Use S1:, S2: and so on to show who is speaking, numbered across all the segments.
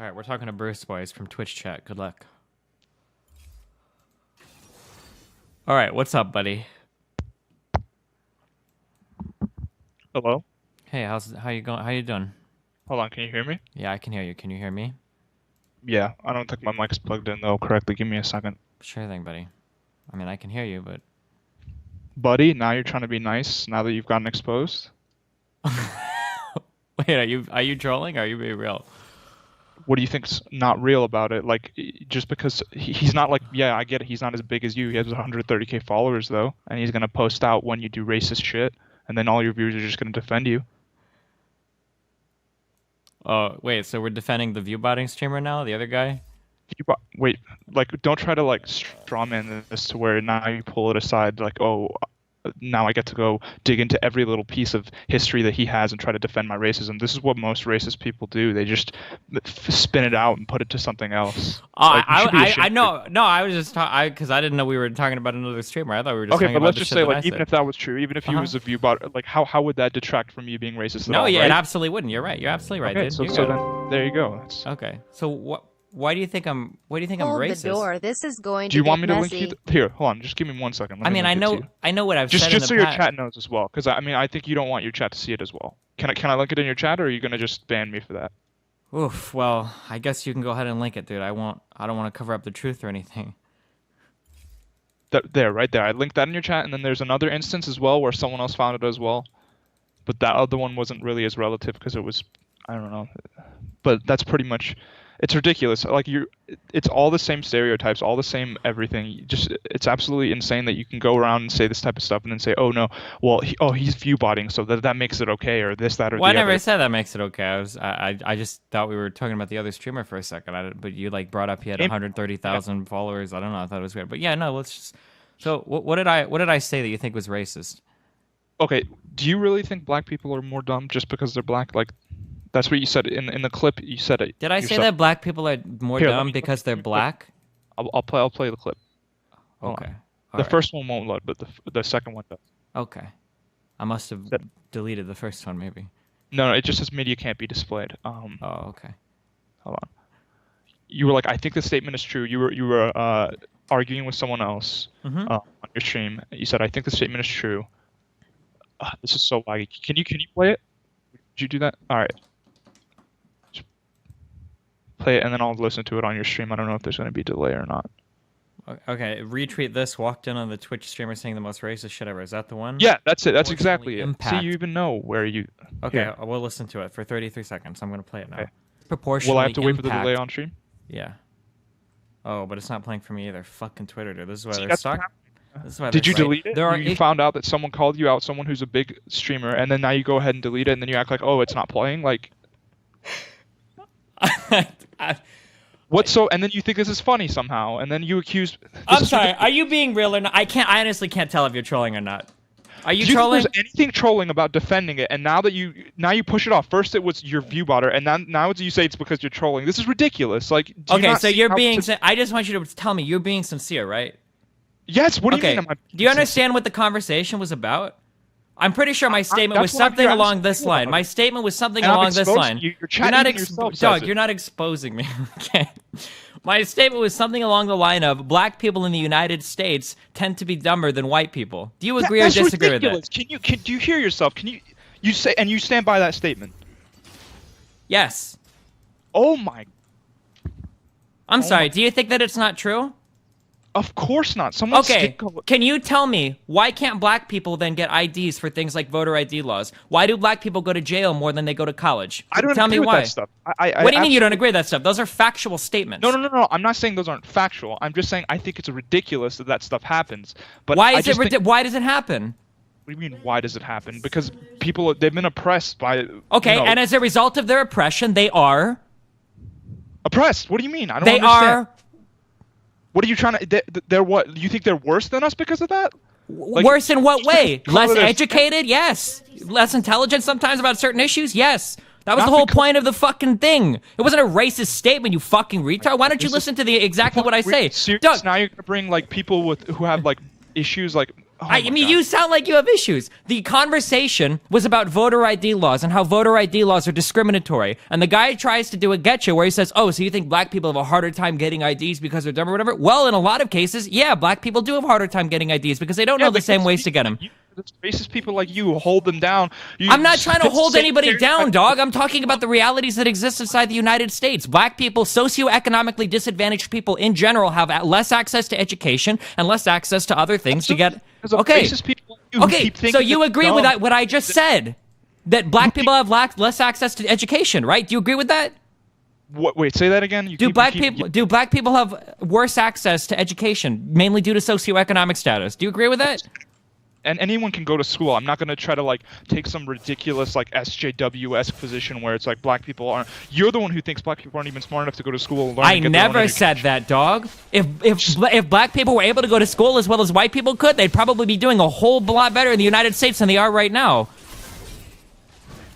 S1: right, we're talking to Bruce Boys from Twitch chat. Good luck. All right, what's up, buddy?
S2: Hello?
S1: Hey, how you going? How you doing?
S2: Hold on, can you hear me?
S1: Yeah, I can hear you. Can you hear me?
S2: Yeah, I don't think my mic's plugged in though correctly. Give me a second.
S1: Sure thing, buddy. I mean, I can hear you, but
S2: Buddy, now you're trying to be nice now that you've gotten exposed?
S1: wait, are you trolling? Or are you being real?
S2: What do you think's not real about it? Like, just because he's not like, yeah, I get it, he's not as big as you. He has 130K followers though, and he's gonna post out when you do racist shit, and then all your viewers are just gonna defend you.
S1: Oh, wait, so we're defending the viewbotting streamer now, the other guy?
S2: Wait, like, don't try to like strawman this to where now you pull it aside, like, oh, now I get to go dig into every little piece of history that he has and try to defend my racism. This is what most racist people do. They just spin it out and put it to something else.
S1: I know. No, I was just because I didn't know we were talking about another streamer. I thought we were just
S2: okay,
S1: talking
S2: but
S1: about
S2: let's
S1: the
S2: just
S1: shit
S2: say,
S1: that I
S2: like, even
S1: said.
S2: if that was true, even if he was a viewbot, like, how would that detract from you being racist at
S1: No,
S2: all,
S1: yeah,
S2: right?
S1: it absolutely wouldn't. You're right. You're absolutely right,
S2: Okay,
S1: dude.
S2: so then there you go. That's...
S1: Okay, so what? Why do you think I'm? Why do you think I'm
S3: Hold
S1: racist?
S3: the door. This is going
S2: Do you
S3: to
S2: want
S3: get
S2: me to
S3: messy.
S2: link you? Here, hold on. Just give me 1 second. Let
S1: I
S2: me
S1: mean, I
S2: link it to you.
S1: know what I've
S2: Just
S1: said in
S2: so
S1: the
S2: your
S1: past.
S2: chat knows as well, because I think you don't want your chat to see it as well. Can I link it in your chat, or are you gonna just ban me for that?
S1: Oof. Well, I guess you can go ahead and link it, dude. I won't. I don't want to cover up the truth or anything.
S2: There, right there. I linked that in your chat, and then there's another instance as well where someone else found it as well, but that other one wasn't really as relative because it was, I don't know, but that's pretty much. It's ridiculous. Like it's all the same stereotypes, all the same everything. It's absolutely insane that you can go around and say this type of stuff and then say, oh no, well, he's viewbotting, so that makes it okay, or this, that, or
S1: Well,
S2: the
S1: I never
S2: other.
S1: said that makes it okay. I just thought we were talking about the other streamer for a second. But you like brought up he had 130,000 followers. I don't know. I thought it was weird. But yeah, no. Let's just. So what did I say that you think was racist?
S2: Okay, do you really think black people are more dumb just because they're black? Like, that's what you said in the clip. You said it.
S1: Did I say
S2: yourself.
S1: that black people are more
S2: Here,
S1: dumb because they're black?
S2: I'll play the clip. Hold
S1: Okay.
S2: on.
S1: All
S2: The
S1: right.
S2: first one won't load, but the second one does.
S1: Okay. I must have deleted the first one, maybe.
S2: No, it just says media can't be displayed.
S1: Oh, okay.
S2: Hold on. You were like, I think the statement is true. You were arguing with someone else on your stream. You said, I think the statement is true. This is so laggy. Can you play it? Did you do that? All right. Just play it, and then I'll listen to it on your stream. I don't know if there's going to be a delay or not.
S1: Okay, retweet this. Walked in on the Twitch streamer saying the most racist shit ever. Is that the one?
S2: Yeah, that's it. That's exactly it.
S1: Impact.
S2: See, you even know where you...
S1: Okay,
S2: Here.
S1: we'll listen to it for 33 seconds. I'm going to play it now.
S2: Okay.
S1: Proportionally
S2: Will I have to wait for the
S1: impact.
S2: delay on stream?
S1: Yeah. Oh, but it's not playing for me either. Fucking Twitter, dude. This is why
S2: See,
S1: they're
S2: that's
S1: stuck.
S2: what
S1: This is why
S2: Did
S1: they're
S2: you
S1: stuck.
S2: delete it?
S1: There are
S2: You found out that someone called you out, someone who's a big streamer, and then now you go ahead and delete it, and then you act like, oh, it's not playing? Like... And then you think this is funny somehow, and then you accuse...
S1: I'm sorry. Are you being real or not? I honestly can't tell if you're trolling or not. Are you
S2: Do you
S1: trolling?
S2: think there's anything trolling about defending it, and now you push it off? First it was your viewbotter, and now you say it's because you're trolling. This is ridiculous. Like, do you
S1: Okay,
S2: not
S1: so
S2: see
S1: you're
S2: how
S1: being... I just want you to tell me you're being sincere, right?
S2: Yes. What do
S1: Okay.
S2: you mean?
S1: Do you understand what the conversation was about? I'm pretty sure my statement was
S2: that's what I'm
S1: something
S2: here
S1: along
S2: asking
S1: this
S2: you
S1: line.
S2: about
S1: My
S2: it.
S1: statement was something
S2: And I'm
S1: along this
S2: exposing
S1: line.
S2: you. Your
S1: You're
S2: chat
S1: not
S2: even yourself says
S1: Doug,
S2: it.
S1: you're not exposing me. Okay. My statement was something along the line of black people in the United States tend to be dumber than white people. Do you agree or
S2: That's
S1: disagree
S2: ridiculous.
S1: with that?
S2: Do you hear yourself? You say, and you stand by that statement?
S1: Yes.
S2: Oh my!
S1: I'm sorry.
S2: my-
S1: Do you think that it's not true?
S2: Of course not. Someone
S1: Okay, can you tell me why can't black people then get IDs for things like voter ID laws? Why do black people go to jail more than they go to college?
S2: I don't
S1: tell
S2: agree
S1: me
S2: with
S1: why.
S2: that stuff.
S1: What do you mean you don't agree with that stuff? Those are factual statements.
S2: No. I'm not saying those aren't factual. I'm just saying I think it's ridiculous that stuff happens. But
S1: Why
S2: I
S1: is
S2: just think-
S1: why does it happen?
S2: What do you mean? Why does it happen? Because they've been oppressed by.
S1: Okay,
S2: you know,
S1: and as a result of their oppression, they are.
S2: oppressed. What do you mean? I don't
S1: They
S2: understand.
S1: are
S2: What are you trying to? They're what? You think they're worse than us because of that? Like,
S1: worse in what way?
S2: call
S1: Less
S2: it a-
S1: educated? Yes. Less intelligent sometimes about certain issues? Yes. That was
S2: Not
S1: the whole
S2: because-
S1: point of the fucking thing. It wasn't a racist statement, you fucking retard. Why don't you
S2: This is-
S1: listen to exactly what I say?
S2: Serious?
S1: Doug,
S2: Now you're gonna bring like people who have like issues like
S1: I
S2: my
S1: mean,
S2: God.
S1: you sound like you have issues. The conversation was about voter ID laws and how voter ID laws are discriminatory. And the guy tries to do a getcha where he says, oh, so you think black people have a harder time getting IDs because they're dumb or whatever? Well, in a lot of cases, yeah, black people do have a harder time getting IDs because they don't know the same ways to get them.
S2: It's racist people like you who hold them down.
S1: I'm not trying to hold anybody down, dog. I'm talking about the realities that exist inside the United States. Black people, socioeconomically disadvantaged people in general, have less access to education and less access to other things to get. Okay.
S2: Racist people like you who
S1: Okay.
S2: keep thinking
S1: So you
S2: they're
S1: agree with
S2: dumb.
S1: that? What I just said, that black people have less access to education, right? Do you agree with that?
S2: What, wait, say that again.
S1: Do black people have worse access to education, mainly due to socioeconomic status? Do you agree with that?
S2: And anyone can go to school. I'm not going to try to like take some ridiculous like SJW-esque position where it's like black people aren't. You're the one who thinks black people aren't even smart enough to go to school and learn.
S1: I
S2: and get their own
S1: never said
S2: education.
S1: that, dog. If black people were able to go to school as well as white people could, they'd probably be doing a whole lot better in the United States than they are right now.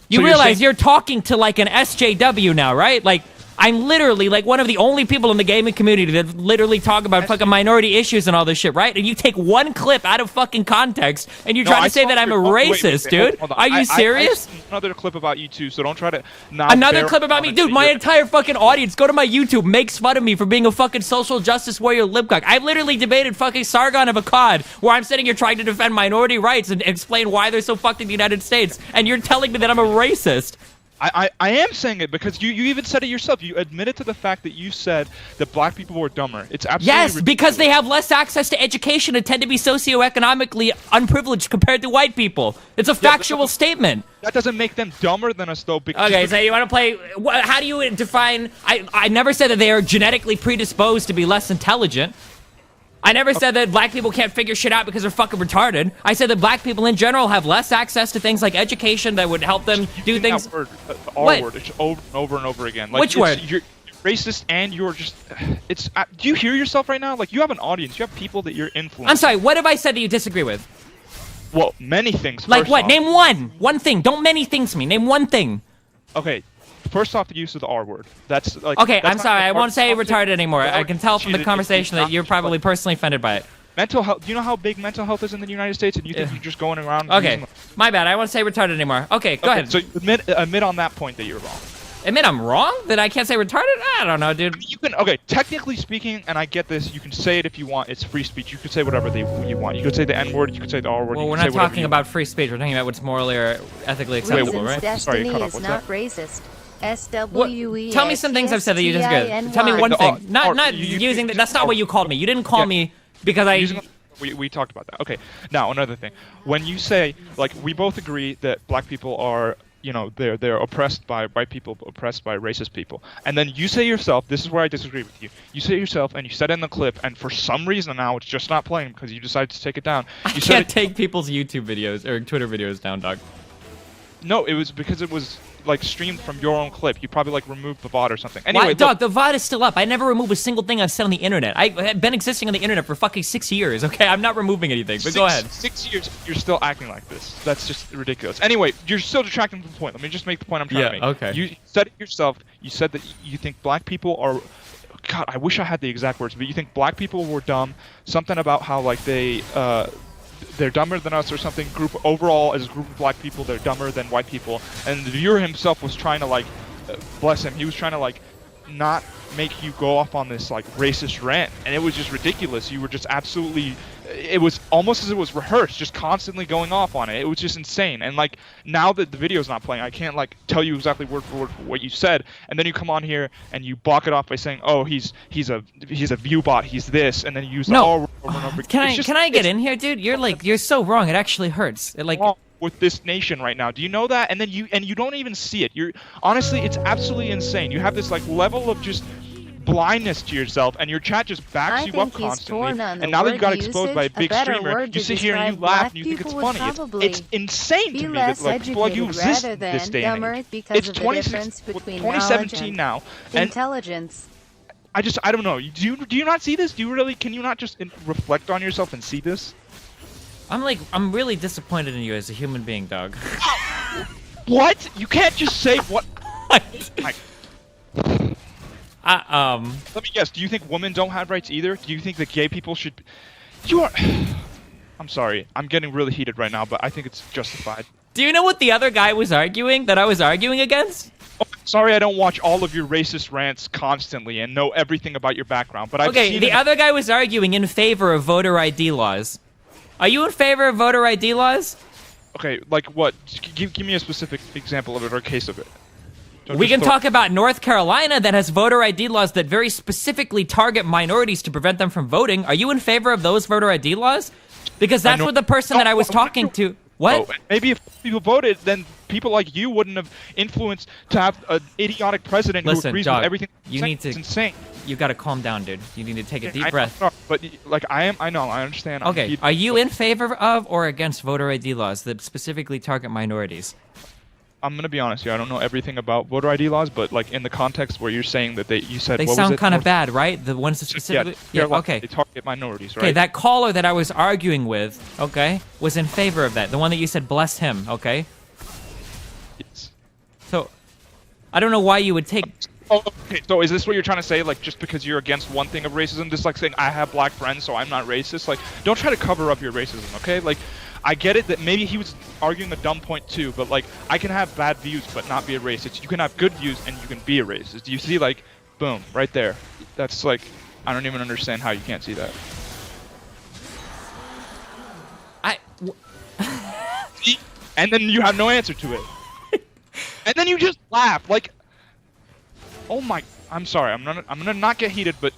S1: You
S2: So
S1: realize
S2: you're
S1: you're talking to like an SJW now, right? Like, I'm literally like one of the only people in the gaming community that literally talk about fucking minority issues and all this shit, right? And you take one clip out of fucking context and you're trying to say that I'm a racist, dude.
S2: Hold on.
S1: Are you serious?
S2: I another clip about you too, so don't try to.
S1: Another clip about me, dude. My entire fucking audience, go to my YouTube, makes fun of me for being a fucking social justice warrior libcock. I've literally debated fucking Sargon of Akkad, where I'm sitting here trying to defend minority rights and explain why they're so fucked in the United States, and you're telling me that I'm a racist.
S2: I am saying it because you even said it yourself. You admitted to the fact that you said that black people were dumber. It's absolutely
S1: Yes,
S2: ridiculous.
S1: because they have less access to education and tend to be socioeconomically unprivileged compared to white people. It's a factual statement.
S2: That doesn't make them dumber than us, though. Because
S1: Okay, so you want to play? How do you define? I never said that they are genetically predisposed to be less intelligent. I never said that black people can't figure shit out because they're fucking retarded. I said that black people in general have less access to things like education that would help them do things.
S2: That word, the R
S1: What?
S2: word, it's over and over and over again. Like,
S1: Which word?
S2: You're racist and you're just. It's. Do you hear yourself right now? Like you have an audience. You have people that you're influencing.
S1: I'm sorry. What have I said that you disagree with?
S2: Well, many things.
S1: Like
S2: first
S1: what?
S2: off.
S1: Name one thing. Don't many things me. Name one thing.
S2: Okay. First off, the use of the R word. That's like.
S1: Okay,
S2: that's
S1: I'm
S2: not
S1: sorry.
S2: the
S1: I won't say
S2: part-
S1: retarded anymore. I can tell from the
S2: Cheated.
S1: conversation that you're probably personally offended by it.
S2: Mental health. Do you know how big mental health is in the United States? And you think
S1: Yeah.
S2: you're just going around.
S1: Okay,
S2: using
S1: my bad. I won't say retarded anymore. Okay, go ahead.
S2: So admit on that point that you're wrong.
S1: Admit I'm wrong? That I can't say retarded? I don't know, dude.
S2: You can. Okay, technically speaking, and I get this. You can say it if you want. It's free speech. You could say whatever you want. You could say the N word. You could say the R word.
S1: Well,
S2: you
S1: we're
S2: could say
S1: not
S2: whatever
S1: talking
S2: you
S1: about free speech. We're talking about what's morally or ethically acceptable,
S3: Reasons
S1: right?
S2: Sorry,
S3: Destiny
S2: cut off.
S3: is
S2: What's
S3: not
S2: that?
S3: racist.
S1: What, tell me some things I've said that you disagree with. Tell me one thing. Not using that. That's not what you called me. You didn't call me because
S2: We talked about that. Okay. Now another thing. When you say like we both agree that black people are they're oppressed by white people, oppressed by racist people, and then you say yourself, this is where I disagree with you. You say yourself, and you said it in the clip, and for some reason now it's just not playing because you decided to take it down.
S1: I
S2: You
S1: can't
S2: said
S1: take people's YouTube videos or Twitter videos down, dog.
S2: no, it was because it was like streamed from your own clip. You probably like removed the VOD or something. Anyway,
S1: Why,
S2: look,
S1: dog, the VOD is still up. I never remove a single thing I've said on the internet. I've been existing on the internet for fucking 6 years, okay? I'm not removing anything, but go ahead.
S2: 6 years, you're still acting like this. That's just ridiculous. Anyway, you're still detracting from the point. Let me just make the point I'm trying to make.
S1: okay.
S2: You said it yourself. You said that you think black people are. God, I wish I had the exact words, but you think black people were dumb. Something about how like they're dumber than us or something. Overall, as a group of black people, they're dumber than white people. And the viewer himself was trying to like, bless him, he was trying to like, not make you go off on this like racist rant, and it was just ridiculous. You were just absolutely. It was almost as it was rehearsed, just constantly going off on it. It was just insane. And like now that the video's not playing, I can't like tell you exactly word for word what you said. And then you come on here and you block it off by saying, "Oh, he's a view bot. He's this," and then you use the R word over and over.
S1: Can I get in here, dude? You're so wrong. It actually hurts. It like.
S2: Wrong with this nation right now. Do you know that? And then you don't even see it. You're honestly, it's absolutely insane. You have this like level of just blindness to yourself, and your chat just backs you up constantly. And now that you got exposed by a big streamer, you sit here and you laugh and you think it's funny. It's insane to me that like people like you exist in this day and age. It's 2017 now, and
S3: intelligence.
S2: I don't know. Do you not see this? Can you not just reflect on yourself and see this?
S1: I'm really disappointed in you as a human being, dog.
S2: What? You can't just say what. Let me guess. Do you think women don't have rights either? Do you think that gay people should? You are. I'm sorry. I'm getting really heated right now, but I think it's justified.
S1: Do you know what the other guy was arguing that I was arguing against?
S2: Oh, sorry, I don't watch all of your racist rants constantly and know everything about your background, but I've
S1: Okay,
S2: seen
S1: the other guy was arguing in favor of voter ID laws. Are you in favor of voter ID laws?
S2: Okay, like what? Give me a specific example of it or case of it. Don't
S1: We
S2: just
S1: can
S2: throw-
S1: talk about North Carolina that has voter ID laws that very specifically target minorities to prevent them from voting. Are you in favor of those voter ID laws? Because that's
S2: know-
S1: what the person that I was talking to... What?
S2: Oh, maybe if people voted, then people like you wouldn't have influenced to have an idiotic president who
S1: Listen,
S2: agrees
S1: dog,
S2: with everything.
S1: you
S2: saying.
S1: need to-
S2: It's insane.
S1: You gotta calm down, dude. You need to take a deep
S2: I
S1: breath.
S2: know, but like I know, I understand. I'm
S1: Okay,
S2: heated,
S1: are you
S2: but
S1: in favor of or against voter ID laws that specifically target minorities?
S2: I'm gonna be honest here. I don't know everything about voter ID laws, but like in the context where you're saying that you said
S1: They
S2: what was
S1: sound
S2: it?
S1: kind of
S2: North-
S1: bad, right? The ones that specifically...
S2: Yeah,
S1: okay.
S2: They target minorities, right?
S1: Okay, that caller that I was arguing with, okay, was in favor of that. The one that you said, bless him, okay?
S2: Yes.
S1: So, I don't know why you would take...
S2: Oh, okay. So is this what you're trying to say? Like, just because you're against one thing of racism, just like saying I have black friends, so I'm not racist. Like, don't try to cover up your racism, okay? Like, I get it that maybe he was arguing a dumb point too, but like, I can have bad views but not be a racist. You can have good views and you can be a racist. Do you see? Like, boom, right there. That's like, I don't even understand how you can't see that. And then you have no answer to it. And then you just laugh. Like, oh my, I'm sorry. I'm gonna not get heated, but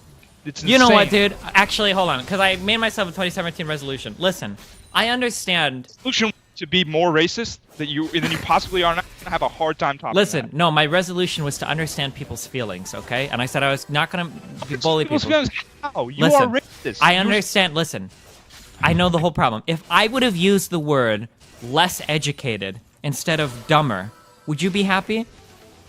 S2: it's insane.
S1: You know what, dude? Actually, hold on, because I made myself a 2017 resolution. Listen, I understand...
S2: Solution to be more racist than you possibly are, not gonna have a hard time topping
S1: Listen,
S2: that.
S1: no, my resolution was to understand people's feelings, okay? And I said I was not going to bully people.
S2: People's feelings, how? You
S1: Listen,
S2: are racist.
S1: I
S2: You're-
S1: understand. Listen, I know the whole problem. If I would have used the word less educated instead of dumber, would you be happy?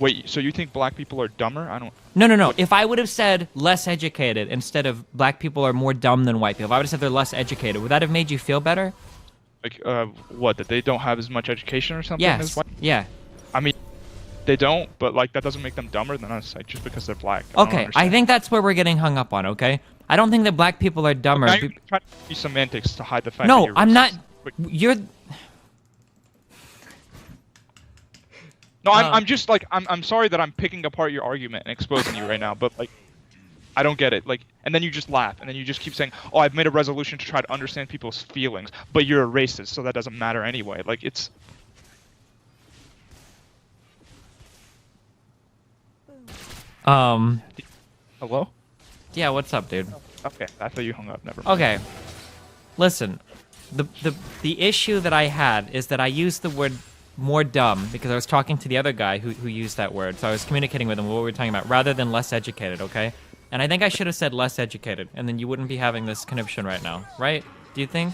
S2: Wait, so you think black people are dumber? I don't.
S1: No. If I would have said less educated instead of black people are more dumb than white people, if I would have said they're less educated, would that have made you feel better?
S2: Like, what? That they don't have as much education or something? As
S1: Yes.
S2: white?
S1: Yeah.
S2: I mean, they don't, but like that doesn't make them dumber than us, like, just because they're black. I don't
S1: Okay, I
S2: understand.
S1: think that's where we're getting hung up on, okay? I don't think that black people are dumber.
S2: Now you're trying to use semantics to hide the fact that
S1: No,
S2: you're
S1: I'm not.
S2: racist. But-
S1: You're...
S2: No, I'm just like I'm sorry that I'm picking apart your argument and exposing you right now, but like I don't get it. Like, and then you just laugh, and then you just keep saying, "Oh, I've made a resolution to try to understand people's feelings," but you're a racist, so that doesn't matter anyway. Like, it's hello.
S1: Yeah, what's up, dude?
S2: Okay, I thought you hung up. Never mind.
S1: Okay. Listen, the issue that I had is that I used the word more dumb because I was talking to the other guy who used that word. So I was communicating with him what we were talking about rather than less educated, okay? And I think I should have said less educated, and then you wouldn't be having this conniption right now, right? Do you think?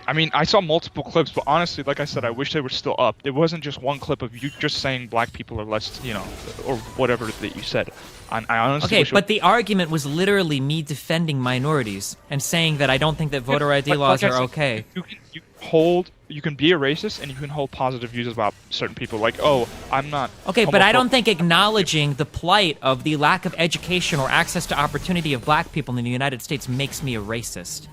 S2: I mean, I saw multiple clips, but honestly, like I said, I wish they were still up. It wasn't just one clip of you just saying black people are less, you know, or whatever that you said. I honestly
S1: Okay,
S2: wish it-
S1: but the argument was literally me defending minorities and saying that I don't think that voter ID
S2: Like
S1: laws
S2: I
S1: are
S2: said,
S1: okay.
S2: You can be a racist and you can hold positive views about certain people. Like, oh, I'm not.
S1: Okay, but I
S2: homophobic.
S1: don't think acknowledging the plight of the lack of education or access to opportunity of black people in the United States makes me a racist.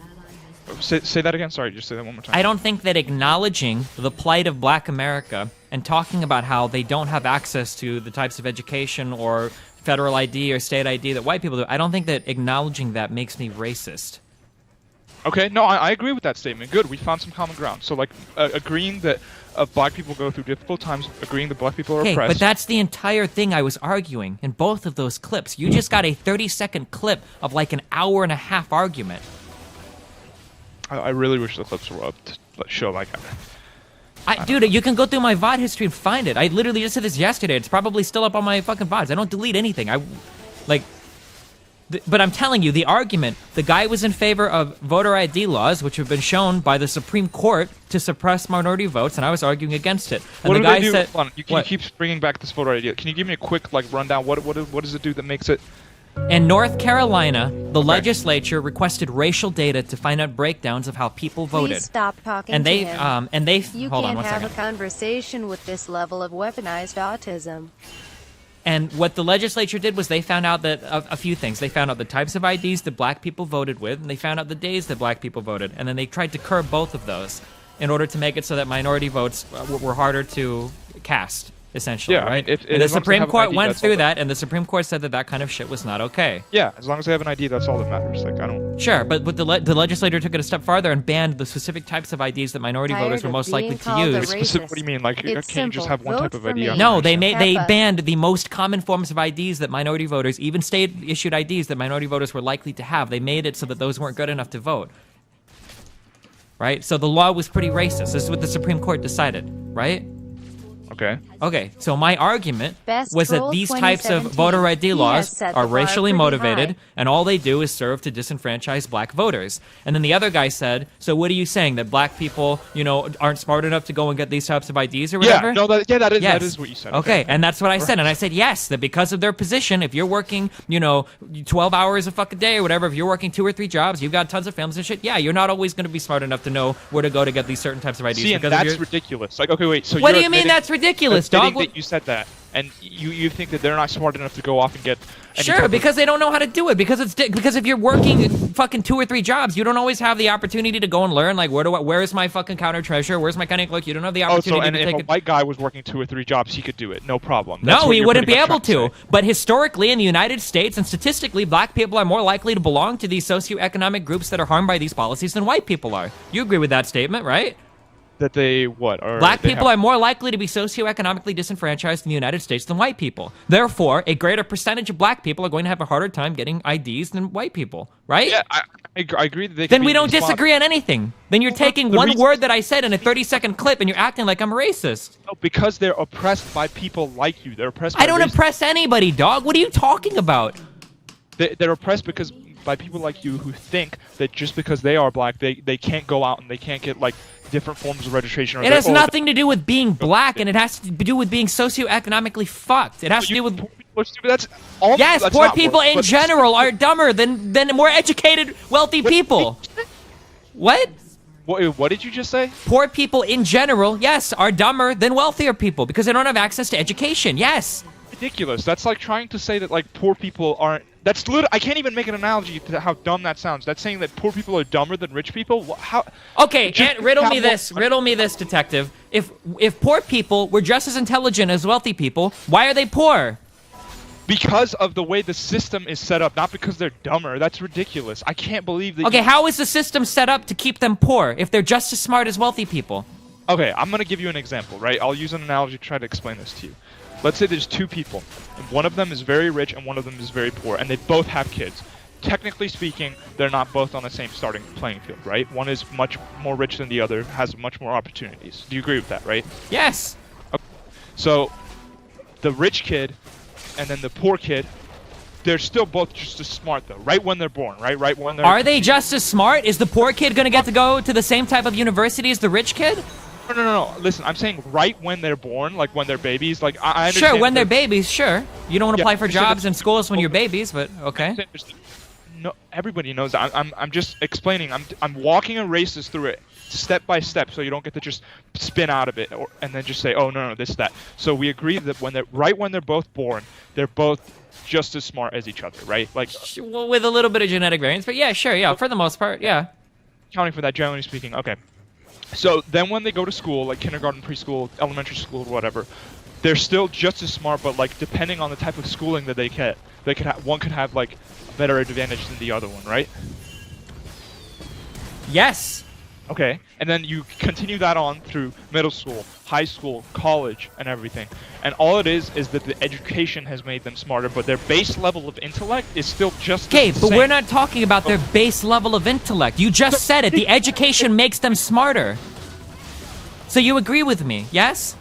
S2: Say that again. Sorry, just say that one more time.
S1: I don't think that acknowledging the plight of black America and talking about how they don't have access to the types of education or federal ID or state ID that white people do, I don't think that acknowledging that makes me racist.
S2: Okay, no, I agree with that statement. Good, we found some common ground. So, like, agreeing that black people go through difficult times, agreeing that black people are
S1: Okay,
S2: oppressed.
S1: but that's the entire thing I was arguing in both of those clips. You just got a 30-second clip of like an hour and a half argument.
S2: I really wish the clips were up to show, like...
S1: Dude, you can go through my VOD history and find it. I literally just did this yesterday. It's probably still up on my fucking VODs. I don't delete anything. But I'm telling you, the argument, the guy was in favor of voter ID laws, which have been shown by the Supreme Court to suppress minority votes, and I was arguing against it. And
S2: What
S1: the
S2: do
S1: guy
S2: they do?
S1: said,
S2: Hold on, you
S1: what?
S2: keep bringing back this photo idea. Can you give me a quick, like, rundown? What does it do that makes it...
S1: In North Carolina, the legislature requested racial data to find out breakdowns of how people voted.
S3: Please stop talking
S1: And
S3: to
S1: they,
S3: him.
S1: and they,
S3: You
S1: hold on
S3: can't
S1: one
S3: have
S1: second.
S3: a conversation with this level of weaponized autism.
S1: And what the legislature did was they found out that a few things. They found out the types of IDs that black people voted with, and they found out the days that black people voted. And then they tried to curb both of those in order to make it so that minority votes were harder to cast, essentially,
S2: Yeah, I
S1: right?
S2: mean,
S1: and the
S2: as long as they
S1: Supreme
S2: have an
S1: Court
S2: ID,
S1: went
S2: that's
S1: through
S2: all
S1: that, and the Supreme Court said that that kind of shit was not okay.
S2: Yeah, as long as they have an ID, that's all that matters. Like, I don't.
S1: Sure, but the legislator took it a step farther and banned the specific types of IDs that minority voters were most likely to use.
S2: Specific, what do you mean? Like,
S3: It's
S2: can't you just
S3: simple.
S2: have one
S3: Vote
S2: type of
S3: for
S2: ID?
S3: me.
S1: No, they
S3: Peppa.
S1: banned the most common forms of IDs that minority voters, even state-issued IDs that minority voters were likely to have. They made it so that those weren't good enough to vote. Right? So the law was pretty racist. This is what the Supreme Court decided, right?
S2: Okay.
S1: Okay, so my argument
S3: Best
S1: was that
S3: troll
S1: these types of
S3: 2017.
S1: voter ID
S3: He has
S1: laws
S3: set
S1: are
S3: the bar
S1: racially
S3: pretty
S1: motivated,
S3: high.
S1: and all they do is serve to disenfranchise black voters. And then the other guy said, so what are you saying, that black people, aren't smart enough to go and get these types of IDs or whatever?
S2: Yeah. No. That is
S1: Yes.
S2: that is what you said.
S1: Okay, and that's what I said.
S2: Right.
S1: And I said, yes, that because of their position, if you're working, 12 hours a fucking day or whatever, if you're working 2 or 3 jobs, you've got tons of families and shit, yeah, you're not always going to be smart enough to know where to go to get these certain types of IDs.
S2: See, and
S1: because of
S2: that's
S1: your-
S2: ridiculous. Like, okay, wait. So
S1: What
S2: you're
S1: do you mean
S2: admitting-
S1: that's ridiculous, dog?
S2: admitting that you said that, and you think that they're not smart enough to go off and get. Any type
S1: Sure,
S2: of-
S1: because they don't know how to do it. Because because if you're working fucking 2 or 3 jobs, you don't always have the opportunity to go and learn. Like, where's my fucking counter treasure? Where's my county clerk? You don't have the
S2: Oh, so
S1: opportunity
S2: and
S1: to
S2: if
S1: take
S2: a
S1: it.
S2: white guy was working 2 or 3 jobs, he could do it, no problem. That's
S1: No,
S2: what
S1: he
S2: you're
S1: wouldn't
S2: pretty
S1: be
S2: much
S1: able
S2: trying
S1: to.
S2: say.
S1: But historically, in the United States and statistically, black people are more likely to belong to these socioeconomic groups that are harmed by these policies than white people are. You agree with that statement, right?
S2: That they what? Or
S1: Black
S2: they
S1: people
S2: have-
S1: are more likely to be socioeconomically disenfranchised in the United States than white people. Therefore, a greater percentage of black people are going to have a harder time getting IDs than white people, right?
S2: Yeah, I agree that they.
S1: Then
S2: can
S1: we
S2: be
S1: don't
S2: responsible.
S1: disagree on anything. Then you're taking
S2: the
S1: one
S2: reason-
S1: word that I said in a 30-second clip and you're acting like I'm a racist.
S2: No, because they're oppressed by people like you. They're oppressed. By
S1: I don't
S2: race-
S1: oppress anybody, dog. What are you talking about?
S2: They're oppressed because by people like you who think that just because they are black, they can't go out and they can't get like different forms of registration. Or
S1: It has nothing to do with being black, and it has to do with being socioeconomically fucked. It has to do with...
S2: That's all.
S1: Yes,
S2: that's
S1: poor
S2: not
S1: people
S2: work,
S1: in
S2: but-
S1: general are dumber than more educated, wealthy people. What?
S2: What did you just say?
S1: Poor people in general, yes, are dumber than wealthier people because they don't have access to education. Yes.
S2: Ridiculous. That's like trying to say that like poor people aren't. That's literally. I can't even make an analogy to how dumb that sounds. That's saying that poor people are dumber than rich people. How?
S1: Okay,
S2: Just
S1: riddle me
S2: have
S1: this.
S2: one-
S1: Riddle me this, detective. If poor people were just as intelligent as wealthy people, why are they poor?
S2: Because of the way the system is set up, not because they're dumber. That's ridiculous. I can't believe that.
S1: Okay, how is the system set up to keep them poor if they're just as smart as wealthy people?
S2: Okay, I'm gonna give you an example, right? I'll use an analogy to try to explain this to you. Let's say there's 2 people, and one of them is very rich and one of them is very poor, and they both have kids. Technically speaking, they're not both on the same starting playing field, right? One is much more rich than the other, has much more opportunities. Do you agree with that, right?
S1: Yes.
S2: So, the rich kid and then the poor kid, they're still both just as smart though, right when they're born, right? Right when they're.
S1: Are they just as smart? Is the poor kid going to get to go to the same type of university as the rich kid?
S2: No. Listen, I'm saying right when they're born, like when they're babies. Like I understand.
S1: Sure, when they're
S2: that-
S1: babies, sure. You don't want to
S2: Yeah,
S1: apply for
S2: I said
S1: jobs
S2: that-
S1: in schools when you're babies, but okay.
S2: No, everybody knows that. I'm just explaining. I'm walking a racist through it step by step, so you don't get to just spin out of it and then just say, oh no, this that. So we agree that when they're both born, they're both just as smart as each other, right? Like
S1: Well, with a little bit of genetic variance, but yeah, sure, yeah, for the most part, yeah.
S2: counting for that, generally speaking. Okay. So then when they go to school, like kindergarten, preschool, elementary school, whatever, they're still just as smart, but like depending on the type of schooling that they get, one could have like a better advantage than the other one, right?
S1: Yes.
S2: Okay, and then you continue that on through middle school, high school, college, and everything. And all it is that the education has made them smarter, but their base level of intellect is still just
S1: Okay,
S2: the
S1: but
S2: same.
S1: we're not talking about their base level of intellect. You just said it. The education makes them smarter. So you agree with me, yes?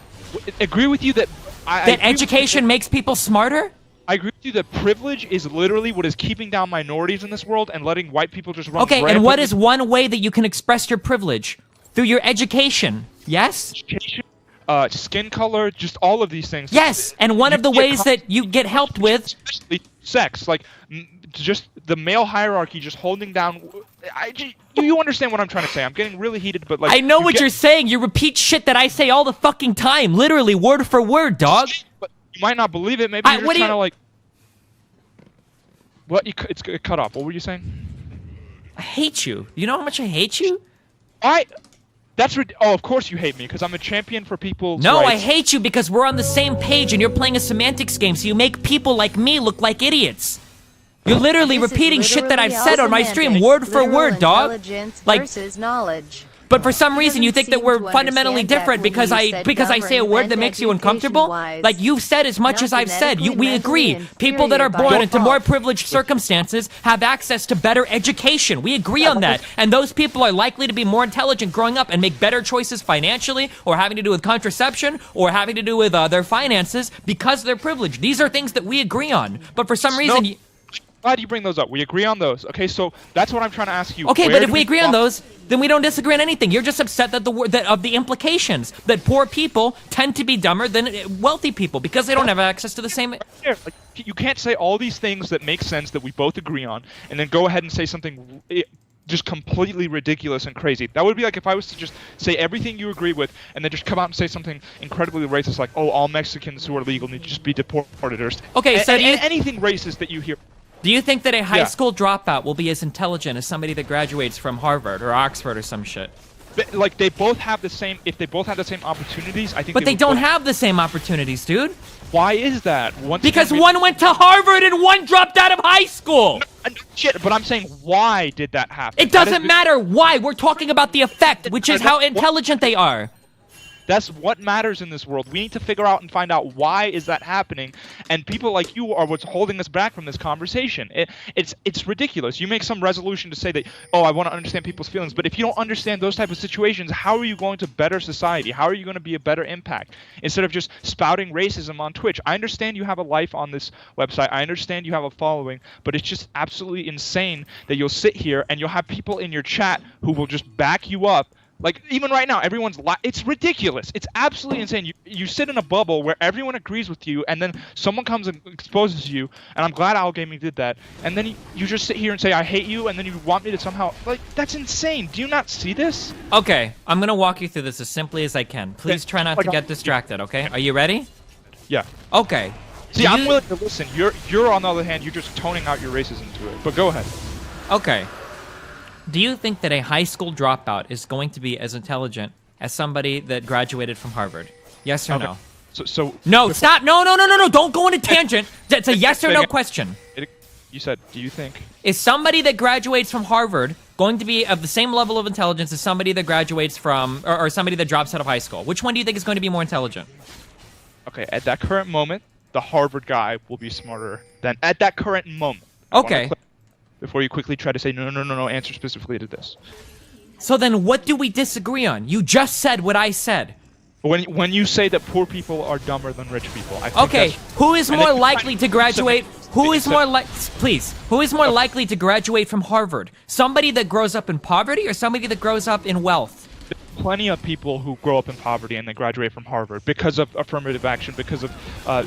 S2: Agree with you that I
S1: That
S2: agree with you
S1: education makes people smarter?
S2: I agree with you that privilege is literally what is keeping down minorities in this world and letting white people just run
S1: Okay, and
S2: rampant
S1: what
S2: with
S1: is one way that you can express your privilege? Through your education, yes?
S2: education, skin color, just all of these things.
S1: Yes, and one
S2: You
S1: of the
S2: get
S1: ways that you get helped with...
S2: especially sex, like just the male hierarchy, just holding down. Do you understand what I'm trying to say? I'm getting really heated, but like
S1: I know what
S2: get-
S1: you're saying. You repeat shit that I say all the fucking time. Literally, word for word, dog.
S2: But You might not believe it. Maybe you're just trying to like. What? It cut off. What were you saying?
S1: I hate you. You know how much I hate you?
S2: Oh, of course you hate me because I'm a champion for people's
S1: No,
S2: rights.
S1: I hate you because we're on the same page and you're playing a semantics game, so you make people like me look like idiots. You're literally repeating shit that I've said on my stream, word for word, dog. Like,
S3: versus knowledge.
S1: but for some reason you think that we're fundamentally different because I say a word that makes you uncomfortable. Like you've said as much as I've said. We agree. People that are born into more privileged circumstances have access to better education. We agree on that. And those people are likely to be more intelligent growing up and make better choices financially or having to do with contraception or having to do with their finances because they're privileged. These are things that we agree on. But for some reason...
S2: Glad you bring those up. We agree on those. Okay, so that's what I'm trying to ask you.
S1: Okay, but if we agree on those, then we don't disagree on anything. You're just upset that of the implications that poor people tend to be dumber than wealthy people because they don't have access to the same.
S2: Like, you can't say all these things that make sense that we both agree on, and then go ahead and say something just completely ridiculous and crazy. That would be like if I was to just say everything you agree with, and then just come out and say something incredibly racist, like, "Oh, all Mexicans who are legal need to just be deported," or
S1: okay, so
S2: anything racist that you hear.
S1: Do you think that a high school dropout will be as intelligent as somebody that graduates from Harvard or Oxford or some shit?
S2: Like they both have the same. If they both have the same opportunities, I think.
S1: But they don't have the same opportunities, dude.
S2: Why is that?
S1: Because one went to Harvard and one dropped out of high school.
S2: No, shit, but I'm saying why did that happen?
S1: It doesn't matter why. We're talking about the effect, which is how intelligent they are.
S2: That's what matters in this world. We need to figure out and find out why is that happening, and people like you are what's holding us back from this conversation. It's ridiculous. You make some resolution to say that, oh, I want to understand people's feelings, but if you don't understand those type of situations, how are you going to better society? How are you going to be a better impact instead of just spouting racism on Twitch? I understand you have a life on this website. I understand you have a following, but it's just absolutely insane that you'll sit here and you'll have people in your chat who will just back you up. Like, even right now, everyone's it's ridiculous. It's absolutely insane. You sit in a bubble where everyone agrees with you, and then someone comes and exposes you, and I'm glad Owl Gaming did that, and then you just sit here and say, I hate you, and then you want me to somehow... Like, that's insane. Do you not see this?
S1: Okay, I'm going to walk you through this as simply as I can. Please try not to get distracted, okay? Are you ready?
S2: Yeah.
S1: Okay.
S2: See, I'm willing to listen. You're, on the other hand, you're just toning out your racism to it. But go ahead.
S1: Okay. Do you think that a high school dropout is going to be as intelligent as somebody that graduated from Harvard? Yes or no?
S2: So
S1: no, stop. No. Don't go on a tangent. It's a yes or no question.
S2: You said, do you think?
S1: Is somebody that graduates from Harvard going to be of the same level of intelligence as somebody that graduates from, or somebody that drops out of high school? Which one do you think is going to be more intelligent?
S2: Okay, at that current moment, the Harvard guy will be smarter than at that current moment.
S1: Okay.
S2: Before you quickly try to say, no, answer specifically to this.
S1: So then what do we disagree on? You just said what I said.
S2: When you say that poor people are dumber than rich people, I think
S1: okay, who is more likely to graduate? Who is more likely to graduate from Harvard? Somebody that grows up in poverty or somebody that grows up in wealth?
S2: There's plenty of people who grow up in poverty and they graduate from Harvard because of affirmative action, because of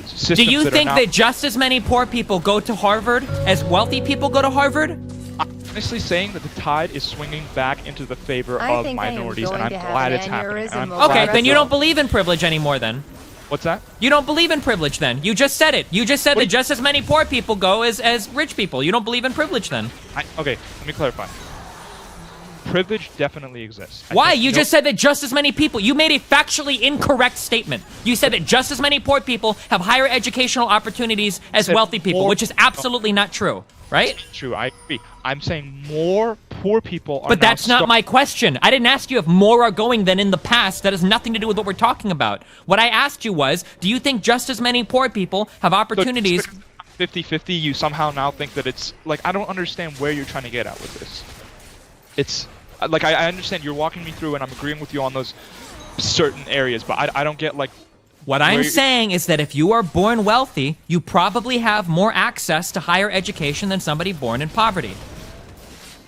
S2: systems.
S1: Do you think that just as many poor people go to Harvard as wealthy people go to Harvard?
S2: I'm honestly saying that the tide is swinging back into the favor of minorities, and I'm glad it's happening.
S1: Okay, then you don't believe in privilege anymore then.
S2: What's that?
S1: You don't believe in privilege then. You just said it. You just said that just as many poor people go as rich people. You don't believe in privilege then.
S2: Okay, let me clarify. Privilege definitely exists.
S1: Why? You just said that just as many people... You made a factually incorrect statement. You said that just as many poor people have higher educational opportunities as wealthy people, which is absolutely not true, right?
S2: True, I agree. I'm saying more poor people are
S1: But that's not my question. I didn't ask you if more are going than in the past. That has nothing to do with what we're talking about. What I asked you was, do you think just as many poor people have opportunities...
S2: 50-50, you somehow now think that it's... Like, I don't understand where you're trying to get at with this. It's... Like, I understand you're walking me through and I'm agreeing with you on those certain areas, but I don't get, like...
S1: What I'm saying is that if you are born wealthy, you probably have more access to higher education than somebody born in poverty.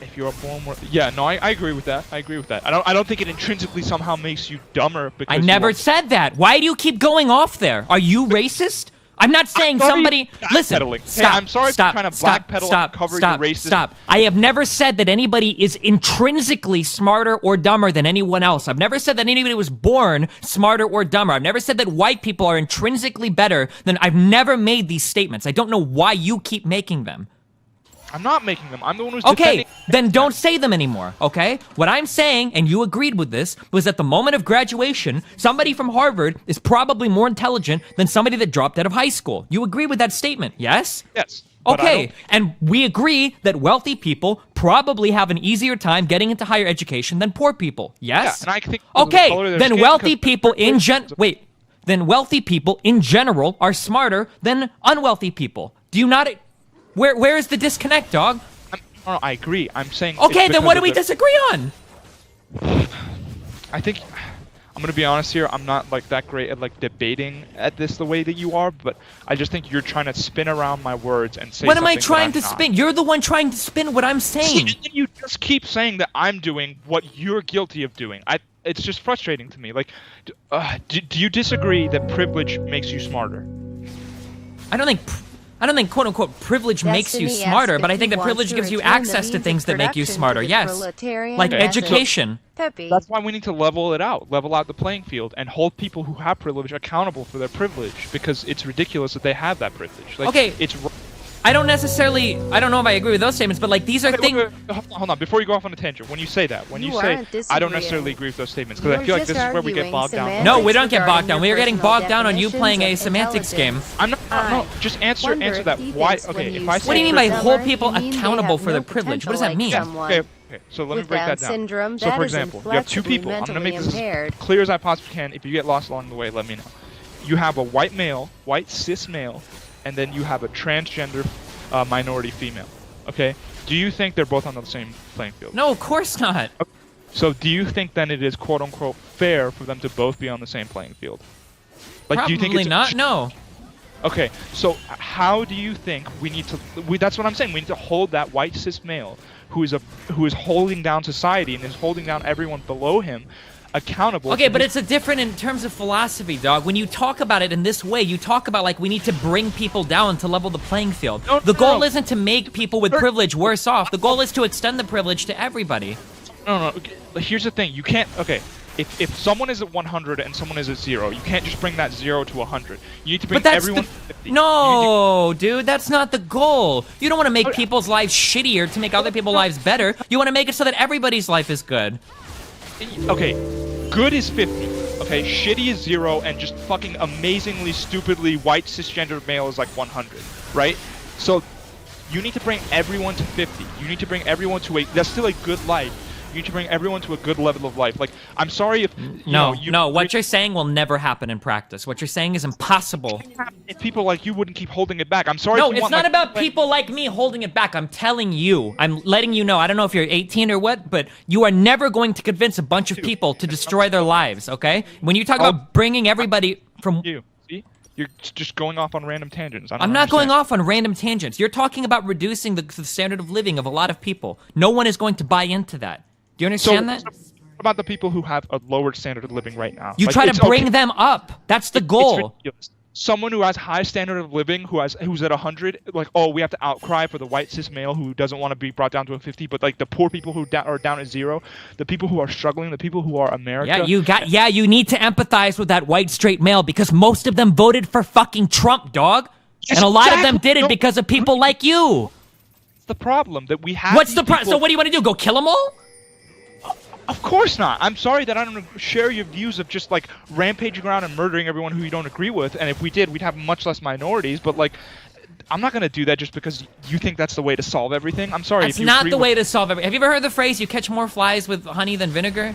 S2: If you're born more... Yeah, no, I agree with that. I agree with that. I don't think it intrinsically somehow makes you dumber because...
S1: I never said that. Why do you keep going off there? Are you racist? I'm not saying somebody. Listen,
S2: backpedaling. Hey,
S1: stop.
S2: I'm sorry for
S1: stop,
S2: trying to
S1: stop,
S2: backpedal
S1: stop,
S2: and cover
S1: stop,
S2: your racist.
S1: Stop. I have never said that anybody is intrinsically smarter or dumber than anyone else. I've never said that anybody was born smarter or dumber. I've never said that white people are intrinsically better than. I've never made these statements. I don't know why you keep making them.
S2: I'm not making them. I'm the one who's
S1: Okay,
S2: defending.
S1: then don't say them anymore, okay? What I'm saying, and you agreed with this, was at the moment of graduation, somebody from Harvard is probably more intelligent than somebody that dropped out of high school. You agree with that statement, yes?
S2: Yes. but I
S1: Okay,
S2: don't-
S1: and we agree that wealthy people probably have an easier time getting into higher education than poor people, yes?
S2: Yeah, and I think because of the
S1: Okay,
S2: color of their
S1: then
S2: skin,
S1: wealthy
S2: because-
S1: people then wealthy people in general are smarter than unwealthy people. Do you not... Where is the disconnect, dog?
S2: No, I agree. I'm saying.
S1: Okay,
S2: it's
S1: then what do
S2: because
S1: we
S2: of the-
S1: disagree on?
S2: I think I'm gonna be honest here. I'm not like that great at like debating at this the way that you are, but I just think you're trying to spin around my words and say.
S1: What am I
S2: something that
S1: trying
S2: I'm
S1: to
S2: not.
S1: spin? You're the one trying to spin what I'm saying.
S2: And you just keep saying that I'm doing what you're guilty of doing. It's just frustrating to me. Like, do you disagree that privilege makes you smarter?
S1: I don't think quote unquote privilege makes you
S3: Destiny
S1: smarter,
S3: asked
S1: but I
S3: if
S1: think
S3: you
S1: that
S3: want
S1: privilege
S3: to
S1: gives you
S3: return the
S1: access to
S3: means
S1: things
S3: of
S1: that make you
S3: production
S1: smarter.
S3: to the
S1: Yes,
S3: proletarian
S1: like
S3: method.
S1: education.
S3: Peppy.
S2: That's why we need to level out the playing field, and hold people who have privilege accountable for their privilege, because it's ridiculous that they have that privilege. Like,
S1: Okay.
S2: it's.
S1: I don't know if I agree with those statements, but like these are
S2: Wait,
S1: things.
S2: hold on, before you go off on a tangent, when you say that, when you
S3: You
S2: say,
S3: aren't
S2: I don't
S3: disagreeing.
S2: necessarily agree with those statements, because I
S3: You're
S2: feel like
S3: just
S2: this is where we get
S3: arguing
S2: bogged down.
S3: semantics
S1: No, we don't get bogged
S3: regarding
S1: down. We
S3: your
S1: are getting
S3: personal
S1: bogged down on you playing a
S3: definitions of
S1: semantics game.
S3: intelligence.
S2: I'm not, no,
S3: I
S2: just answer
S3: wonder
S2: that.
S3: if he
S2: Why,
S3: thinks when
S2: okay,
S3: you
S2: if I
S3: say
S2: say.
S1: What do you mean by
S3: dumber,
S1: hold people
S3: you mean they
S1: accountable
S3: have
S1: for
S3: no
S1: their privilege? What does that
S3: potential
S1: mean?
S3: like someone
S2: Okay, so let me
S3: with
S2: break
S3: Down
S2: that down.
S3: syndrome
S2: So
S3: that
S2: for
S3: is
S2: example, you have two
S3: inflexibly
S2: people. I'm gonna
S3: mentally
S2: make this
S3: impaired.
S2: as clear as I possibly can. If you get lost along the way, let me know. You have a white male, white cis male, and then you have a transgender minority female. Okay? Do you think they're both on the same playing field?
S1: No, of course not.
S2: So do you think then it is quote unquote fair for them to both be on the same playing field? Like,
S1: Probably
S2: do you think it's
S1: not. No.
S2: Okay, so how do you think we need to? That's what I'm saying. We need to hold that white cis male who is holding down society and is holding down everyone below him accountable.
S1: Okay,
S2: for
S1: but
S2: his-
S1: it's a different in terms of philosophy, dog. When you talk about it in this way, you talk about like we need to bring people down to level the playing field.
S2: No,
S1: The
S2: no,
S1: goal
S2: no.
S1: isn't to make people with privilege worse off. The goal is to extend the privilege to everybody.
S2: no. Okay, here's the thing. You can't. Okay, if someone is at 100 and someone is at 0, you can't just bring that 0 to 100. You need to bring
S1: But that's
S2: everyone.
S1: the...
S2: to 50.
S1: No, dude, that's not the goal. You don't want to make people's lives shittier to make other people's lives better. You want to make it so that everybody's life is good.
S2: Okay, good is 50. Okay, shitty is 0, and just fucking amazingly, stupidly white cisgender male is like 100, right? So you need to bring everyone to 50. You need to bring everyone to that's still a good life. You need to bring everyone to a good level of life. Like, I'm sorry if
S1: What you're saying will never happen in practice. What you're saying is impossible.
S2: if people like you wouldn't keep holding it back. I'm sorry.
S1: No,
S2: if you
S1: it's
S2: want,
S1: not
S2: like,
S1: about people like me holding it back. I'm telling you. I'm letting you know. I don't know if you're 18 or what, but you are never going to convince a bunch of people to destroy their lives, okay? When you talk about bringing everybody from...
S2: you. See, you're just going off on random tangents.
S1: I'm not going off on random tangents. You're talking about reducing the standard of living of a lot of people. No one is going to buy into that. Do you understand that?
S2: What about the people who have a lower standard of living right now?
S1: You
S2: Like,
S1: try
S2: it's
S1: to bring
S2: okay.
S1: them up. That's the
S2: It's
S1: goal.
S2: ridiculous. Someone who has high standard of living, who's at 100, like, oh, we have to outcry for the white cis male who doesn't want to be brought down to a 50, but like the poor people who are down at 0, the people who are struggling, the people who are America.
S1: You need to empathize with that white straight male because most of them voted for fucking Trump, dog.
S2: Yes,
S1: And a lot of them
S2: exactly.
S1: did it
S2: No.
S1: because of people like you.
S2: That's the problem that we have.
S1: What's the
S2: these
S1: problem? So
S2: people-
S1: what do you want to do? Go kill them all?
S2: Of course not. I'm sorry that I don't share your views of just like rampaging around and murdering everyone who you don't agree with. And if we did, we'd have much less minorities. But like, I'm not gonna do that just because you think that's the way to solve everything. I'm sorry.
S1: That's
S2: if you
S1: not
S2: agree
S1: the
S2: with-
S1: way to solve everything. Have you ever heard the phrase, you catch more flies with honey than vinegar?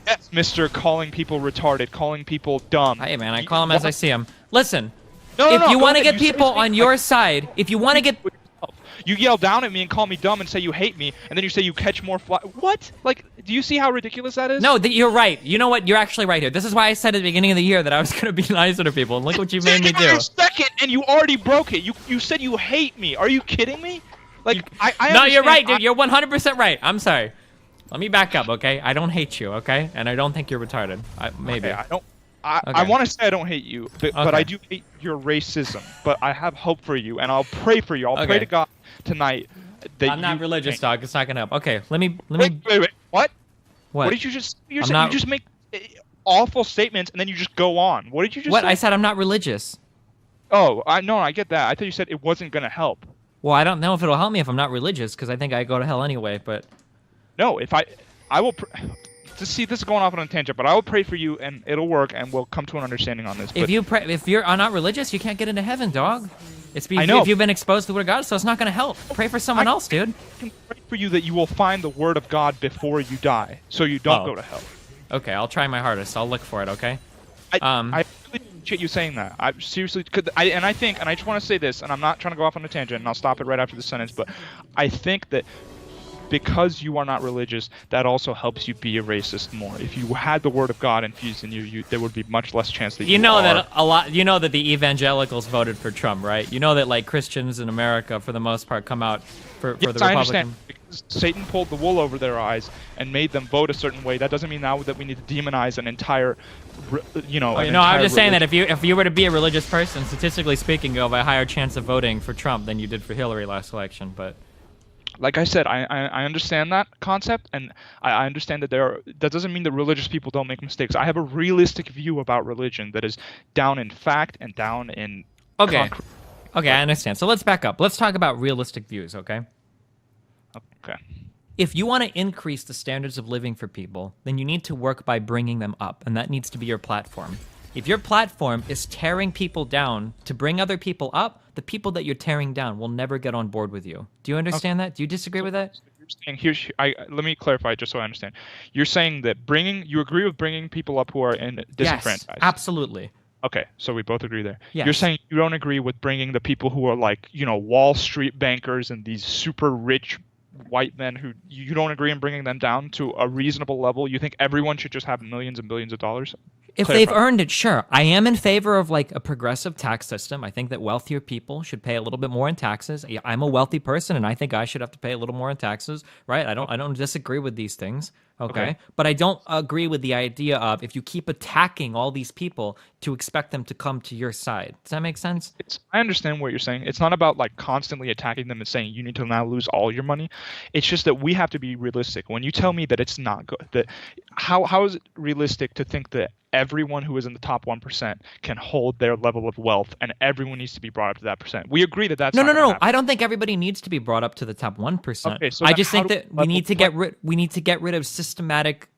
S2: Yes, Mr. Calling people retarded, calling people dumb.
S1: Hey, man, I call them as I see them. Listen,
S2: No,
S1: if you
S2: go
S1: want to
S2: ahead.
S1: get
S2: You say
S1: people
S2: something
S1: on your
S2: like-
S1: side, if you want to get...
S2: You yell down at me and call me dumb and say you hate me, and then you say you catch more fly. What? Like, do you see how ridiculous that is?
S1: No, you're right. You know what? You're actually right here. This is why I said at the beginning of the year that I was going to be nicer to people, and look what you made me do.
S2: A second, and you already broke it. You said you hate me. Are you kidding me? Like, I
S1: No, you're
S2: understand-
S1: right, dude. You're 100% right. I'm sorry. Let me back up, okay? I don't hate you, okay? And I don't think you're retarded. Maybe.
S2: Okay, I don't. I
S1: Okay.
S2: want to say I don't hate you, but I
S1: Okay.
S2: do hate your racism. But I have hope for you, and I'll pray for you. I'll pray
S1: Okay.
S2: to God tonight that
S1: I'm not
S2: you
S1: religious,
S2: change.
S1: dog. It's not gonna help. Okay, let me
S2: Wait. What?
S1: what?
S2: What did you just? You
S1: I'm
S2: said
S1: not
S2: you just make awful statements and then you just go on. What did you just
S1: what?
S2: say?
S1: I said I'm not religious.
S2: Oh, I get that. I thought you said it wasn't gonna help.
S1: Well, I don't know if it'll help me if I'm not religious, because I think I go to hell anyway. But
S2: No, if I will. To see, this is going off on a tangent, but I will pray for you and it'll work and we'll come to an understanding on this.
S1: if
S2: But
S1: you pray, if you're not religious, you can't get into heaven, dog.
S2: I know.
S1: If you've been exposed to the word of God, so it's not gonna help. Pray for someone else, dude.
S2: I can pray for you that you will find the word of God before you die, so you don't
S1: Oh.
S2: go to hell.
S1: Okay, I'll try my hardest. I'll look for it. Okay.
S2: I
S1: Um,
S2: really appreciate you saying that. I seriously, I just want to say this, and I'm not trying to go off on a tangent, and I'll stop it right after the sentence, but I think that because you are not religious, that also helps you be a racist more. If you had the word of God infused in you, there would be much less chance that
S1: you know
S2: are.
S1: that a lot. You know that the evangelicals voted for Trump, right? You know that like Christians in America, for the most part, come out for
S2: Yes,
S1: the
S2: I
S1: Republican.
S2: understand. Because Satan pulled the wool over their eyes and made them vote a certain way. That doesn't mean now that we need to demonize an entire,
S1: No, I'm just saying that if you were to be a religious person, statistically speaking, you have a higher chance of voting for Trump than you did for Hillary last election. But
S2: like I said, I understand that concept, and I understand that that doesn't mean that religious people don't make mistakes. I have a realistic view about religion that is down in fact and down in
S1: okay,
S2: concrete.
S1: okay, I understand. So let's back up. Let's talk about realistic views, okay?
S2: Okay.
S1: If you want to increase the standards of living for people, then you need to work by bringing them up, and that needs to be your platform. If your platform is tearing people down to bring other people up, the people that you're tearing down will never get on board with you. Do you understand that? Do you disagree with that?
S2: You're saying let me clarify just so I understand. You're saying that you agree with bringing people up who are disenfranchised.
S1: Yes, absolutely.
S2: Okay, so we both agree there.
S1: Yes.
S2: You're saying you don't agree with bringing the people who are like, Wall Street bankers and these super rich white men who you don't agree in bringing them down to a reasonable level. You think everyone should just have millions and billions of dollars?
S1: If they've earned it, sure. I am in favor of like a progressive tax system. I think that wealthier people should pay a little bit more in taxes. I'm a wealthy person, and I think I should have to pay a little more in taxes, right? I don't disagree with these things, okay? But I don't agree with the idea of if you keep attacking all these people to expect them to come to your side. Does that make sense?
S2: I understand what you're saying. It's not about like constantly attacking them and saying you need to now lose all your money. It's just that we have to be realistic. When you tell me that it's not good, that how is it realistic to think that everyone who is in the top 1% can hold their level of wealth and everyone needs to be brought up to that percent? We agree that that's
S1: No. I don't think everybody needs to be brought up to the top 1%.
S2: Okay, so
S1: I
S2: then
S1: just think
S2: how do
S1: that we need to get rid of systematic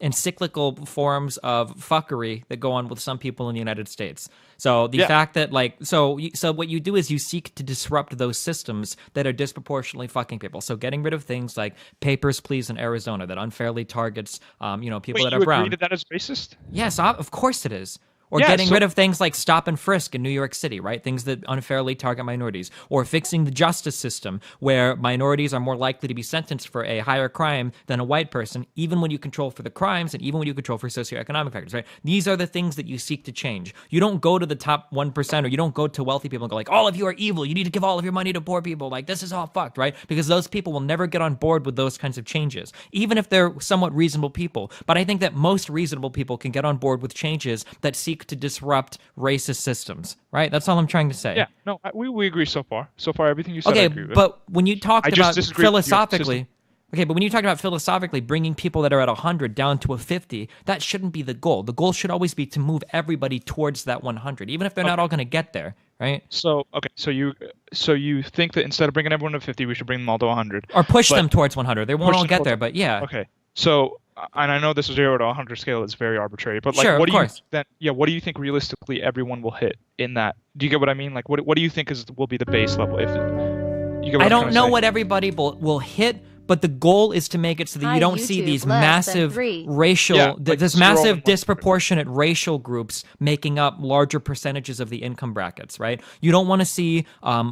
S1: and cyclical forms of fuckery that go on with some people in the United States. So the fact that so what you do is you seek to disrupt those systems that are disproportionately fucking people. So getting rid of things like Papers, Please in Arizona that unfairly targets people that are brown.
S2: You agree that is racist?
S1: Yes, of course it is. Or
S2: Yeah,
S1: getting
S2: so-
S1: rid of things like stop and frisk in New York City, right? Things that unfairly target minorities. Or fixing the justice system where minorities are more likely to be sentenced for a higher crime than a white person, even when you control for the crimes and even when you control for socioeconomic factors, right? These are the things that you seek to change. You don't go to the top 1% or you don't go to wealthy people and go like, all of you are evil. You need to give all of your money to poor people. Like, this is all fucked, right? Because those people will never get on board with those kinds of changes, even if they're somewhat reasonable people. But I think that most reasonable people can get on board with changes that seek to disrupt racist systems, right? That's all I'm trying to say.
S2: Yeah, no, we agree so far. So far, everything you said, I
S1: Okay,
S2: agree with.
S1: but when you talked
S2: I just
S1: about
S2: disagree with your
S1: philosophically, okay, but when you talk about philosophically bringing people that are at 100 down to a 50, that shouldn't be the goal. The goal should always be to move everybody towards that 100, even if they're not all going to get there, right?
S2: So you think that instead of bringing everyone to 50, we should bring them all to 100,
S1: Or push them towards 100. They won't
S2: push
S1: all
S2: them
S1: get
S2: towards-
S1: there, but yeah.
S2: Okay, so and I know this 0 to 100 scale is very arbitrary, but like,
S1: Sure,
S2: what
S1: of
S2: do
S1: course.
S2: what do you think realistically everyone will hit in that? Do you get what I mean? Like, what do you think will be the base level? If you get what
S1: I
S2: I'm trying
S1: don't
S2: to
S1: know
S2: say?
S1: what everybody will hit, but the goal is to make it so that
S3: Hi,
S1: you don't see
S3: YouTube,
S1: these
S3: less than
S1: massive
S3: 3.
S1: racial,
S2: Yeah, like
S1: this
S2: 0 and
S1: massive
S2: 100.
S1: disproportionate racial groups making up larger percentages of the income brackets, right? You don't want to see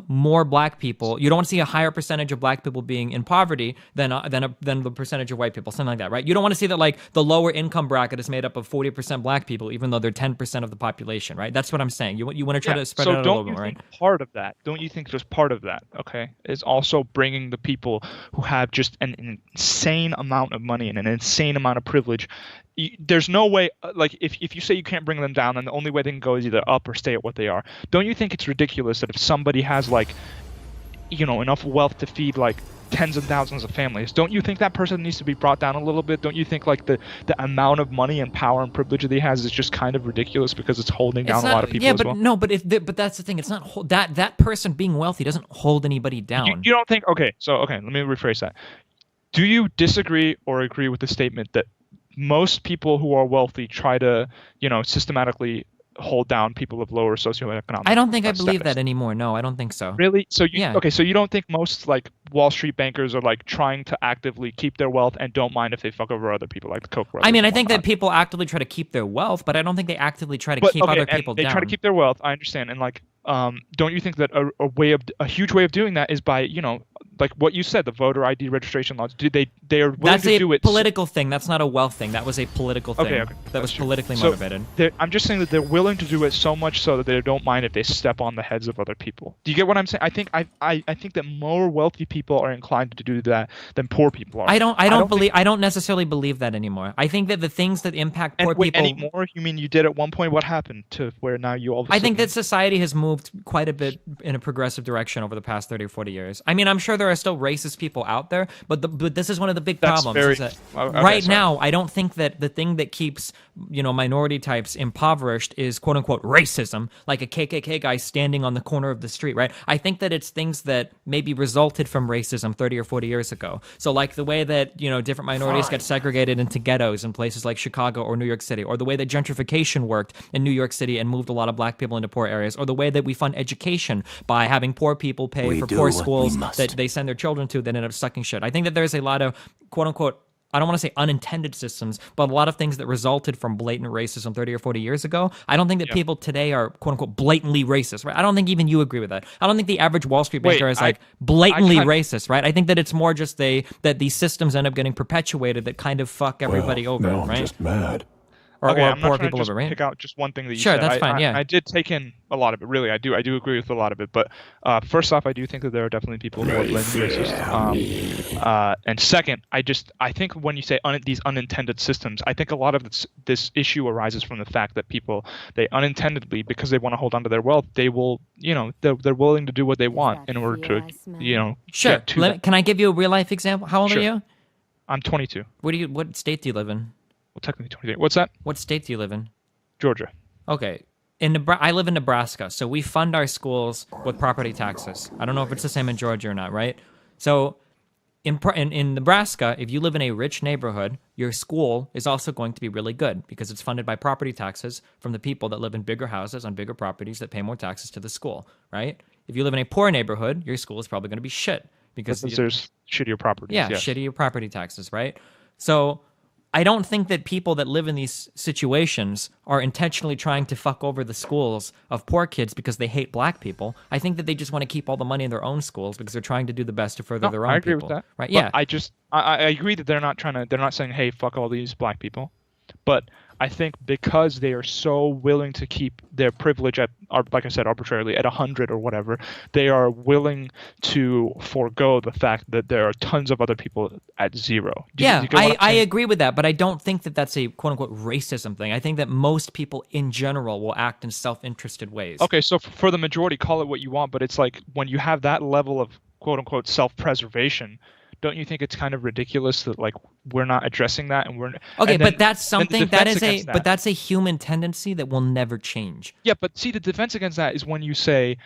S1: more black people. You don't want to see a higher percentage of black people being in poverty than the percentage of white people, something like that, right? You don't want to see that like the lower income bracket is made up of 40% black people, even though they're 10% of the population, right? That's what I'm saying. You want to try to spread it out a little bit more, right?
S2: Part of that, don't you think just part of that, okay, is also bringing the people who have just just an insane amount of money and an insane amount of privilege. There's no way, like, if you say you can't bring them down, then the only way they can go is either up or stay at what they are. Don't you think it's ridiculous that if somebody has, like, enough wealth to feed, like, tens of thousands of families, don't you think that person needs to be brought down a little bit? Don't you think, like, the amount of money and power and privilege that he has is just kind of ridiculous because it's holding down a lot of people
S1: yeah,
S2: as
S1: but
S2: well?
S1: no, but but that's the thing. It's not that person being wealthy doesn't hold anybody down.
S2: You don't think? Okay, let me rephrase that. Do you disagree or agree with the statement that most people who are wealthy try to, systematically hold down people of lower socioeconomic
S1: I don't think I
S2: status?
S1: believe that anymore. No, I don't think so.
S2: Really? So
S1: Yeah.
S2: okay, so you don't think most, like, Wall Street bankers are, like, trying to actively keep their wealth and don't mind if they fuck over other people, like the Koch brothers?
S1: I mean, I
S2: and
S1: think that
S2: whatnot?
S1: people actively try to keep their wealth, but I don't think they actively try to
S2: But
S1: keep
S2: okay,
S1: other
S2: and
S1: people
S2: they
S1: down.
S2: try to keep their wealth. I understand, and, like, don't you think that a huge way of doing that is by, like what you said, the voter ID registration laws? They are willing
S1: That's
S2: to
S1: a
S2: do it?
S1: political thing. That's not a wealth thing. That was a political thing.
S2: Okay,
S1: That was
S2: that's true.
S1: politically
S2: So,
S1: motivated.
S2: I'm just saying that they're willing to do it so much so that they don't mind if they step on the heads of other people. Do you get what I'm saying? I think that more wealthy people are inclined to do that than poor people are.
S1: I don't necessarily believe that anymore. I think that the things that impact poor people
S2: anymore. You mean you did at one point? What happened to where now you all of a
S1: I think
S2: sudden-
S1: that society has moved quite a bit in a progressive direction over the past 30 or 40 years. I mean, I'm sure there are still racist people out there, but this is one of the big
S2: That's
S1: problems.
S2: very-
S1: Is that
S2: okay,
S1: right
S2: sorry.
S1: now, I don't think that the thing that keeps minority types impoverished is quote unquote racism, like a KKK guy standing on the corner of the street, right? I think that it's things that maybe resulted from racism 30 or 40 years ago. So like the way that different minorities get segregated into ghettos in places like Chicago or New York City, or the way that gentrification worked in New York City and moved a lot of black people into poor areas, or the way that we fund education by having poor people pay
S3: We
S1: for
S3: do
S1: poor
S3: what we
S1: schools
S3: must.
S1: that they send their children to that end up sucking shit. I think that there's a lot of quote unquote, I don't want to say unintended systems, but a lot of things that resulted from blatant racism 30 or 40 years ago. I don't think that people today are quote unquote blatantly racist, right? I don't think even you agree with that. I don't think the average Wall Street banker is like blatantly racist, right? I think that it's more just that these systems end up getting perpetuated that kind of fuck everybody over,
S3: now I'm
S1: right?
S3: just mad.
S1: Or
S2: I'm
S1: poor
S2: not trying
S1: people
S2: to just
S1: over, right?
S2: pick out just one thing that you
S1: Sure,
S2: said.
S1: that's fine, yeah.
S2: I did take in a lot of it. Really, I do agree with a lot of it. But first off, I do think that there are definitely people who are blatantly racist. And second, I think when you say these unintended systems, I think a lot of this issue arises from the fact that people, they unintendedly, because they want to hold on to their wealth, they will, they're willing to do what they want in order to,
S1: Sure.
S2: get to that.
S1: Can I give you a real life example? How old
S2: Sure.
S1: are you?
S2: I'm 22.
S1: What state do you live in?
S2: Well, technically 23. What's that?
S1: What state do you live in?
S2: Georgia.
S1: Okay. I live in Nebraska, so we fund our schools with property taxes. I don't know if it's the same in Georgia or not, right? So in Nebraska, if you live in a rich neighborhood, your school is also going to be really good because it's funded by property taxes from the people that live in bigger houses on bigger properties that pay more taxes to the school, right? If you live in a poor neighborhood, your school is probably going to be shit because
S2: there's shittier properties.
S1: yeah,
S2: yes.
S1: shittier property taxes, right? So I don't think that people that live in these situations are intentionally trying to fuck over the schools of poor kids because they hate black people. I think that they just want to keep all the money in their own schools because they're trying to do the best to further their own
S2: I agree
S1: people.
S2: with that.
S1: Right?
S2: But
S1: Yeah.
S2: I agree that they're not saying, hey, fuck all these black people. But I think because they are so willing to keep their privilege at, like I said, arbitrarily at 100 or whatever, they are willing to forego the fact that there are tons of other people at zero. Do you get what I'm
S1: I
S2: saying?
S1: agree with that, but I don't think that that's a quote unquote racism thing. I think that most people in general will act in self-interested ways.
S2: Okay, so for the majority, call it what you want, but it's like when you have that level of quote unquote self-preservation, don't you think it's kind of ridiculous that like we're not addressing that and we're
S1: Okay,
S2: and
S1: but
S2: then-
S1: that's
S2: then the
S1: something that
S2: defense
S1: is a
S2: against that-
S1: but that's a human tendency that will never change.
S2: Yeah, but see, the defense against that is when you say,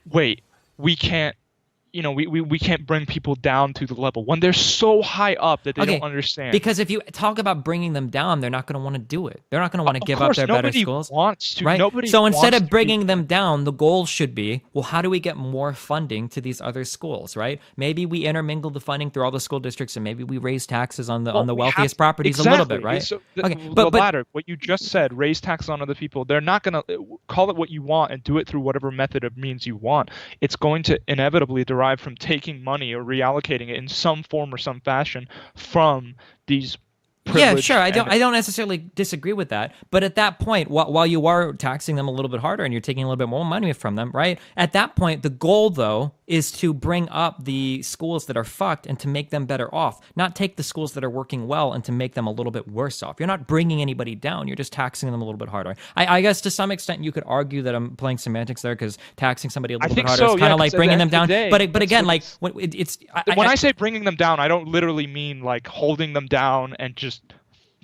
S2: wait, we can't, we can't bring people down to the level when they're so high up that they
S1: Okay,
S2: don't understand.
S1: Because if you talk about bringing them down, they're not going to want to do it. They're not going to want to
S2: Of
S1: give up
S2: course,
S1: their better
S2: nobody
S1: schools.
S2: wants to.
S1: Right?
S2: Nobody
S1: So instead
S2: wants
S1: of
S2: to
S1: bringing them down, the goal should be, well, how do we get more funding to these other schools, right? Maybe we intermingle the funding through all the school districts and maybe we raise taxes on the
S2: Well, we
S1: wealthiest
S2: have-
S1: properties a little bit,
S2: exactly.
S1: right?
S2: So
S1: Okay,
S2: the
S1: but
S2: latter, what you just said, raise taxes on other people. They're not going to call it what you want and do it through whatever method of means you want. It's going to inevitably derive from taking money or reallocating it in some form or some fashion from these privilege.
S1: Yeah, sure. I don't necessarily disagree with that. But at that point, while you are taxing them a little bit harder and you're taking a little bit more money from them, right? At that point, the goal, though, is to bring up the schools that are fucked and to make them better off, not take the schools that are working well and to make them a little bit worse off. You're not bringing anybody down. You're just taxing them a little bit harder. I guess to some extent you could argue that I'm playing semantics there because taxing somebody a little bit harder is kind of like bringing them down. But again, like when
S2: I say bringing them down, I don't literally mean like holding them down and just,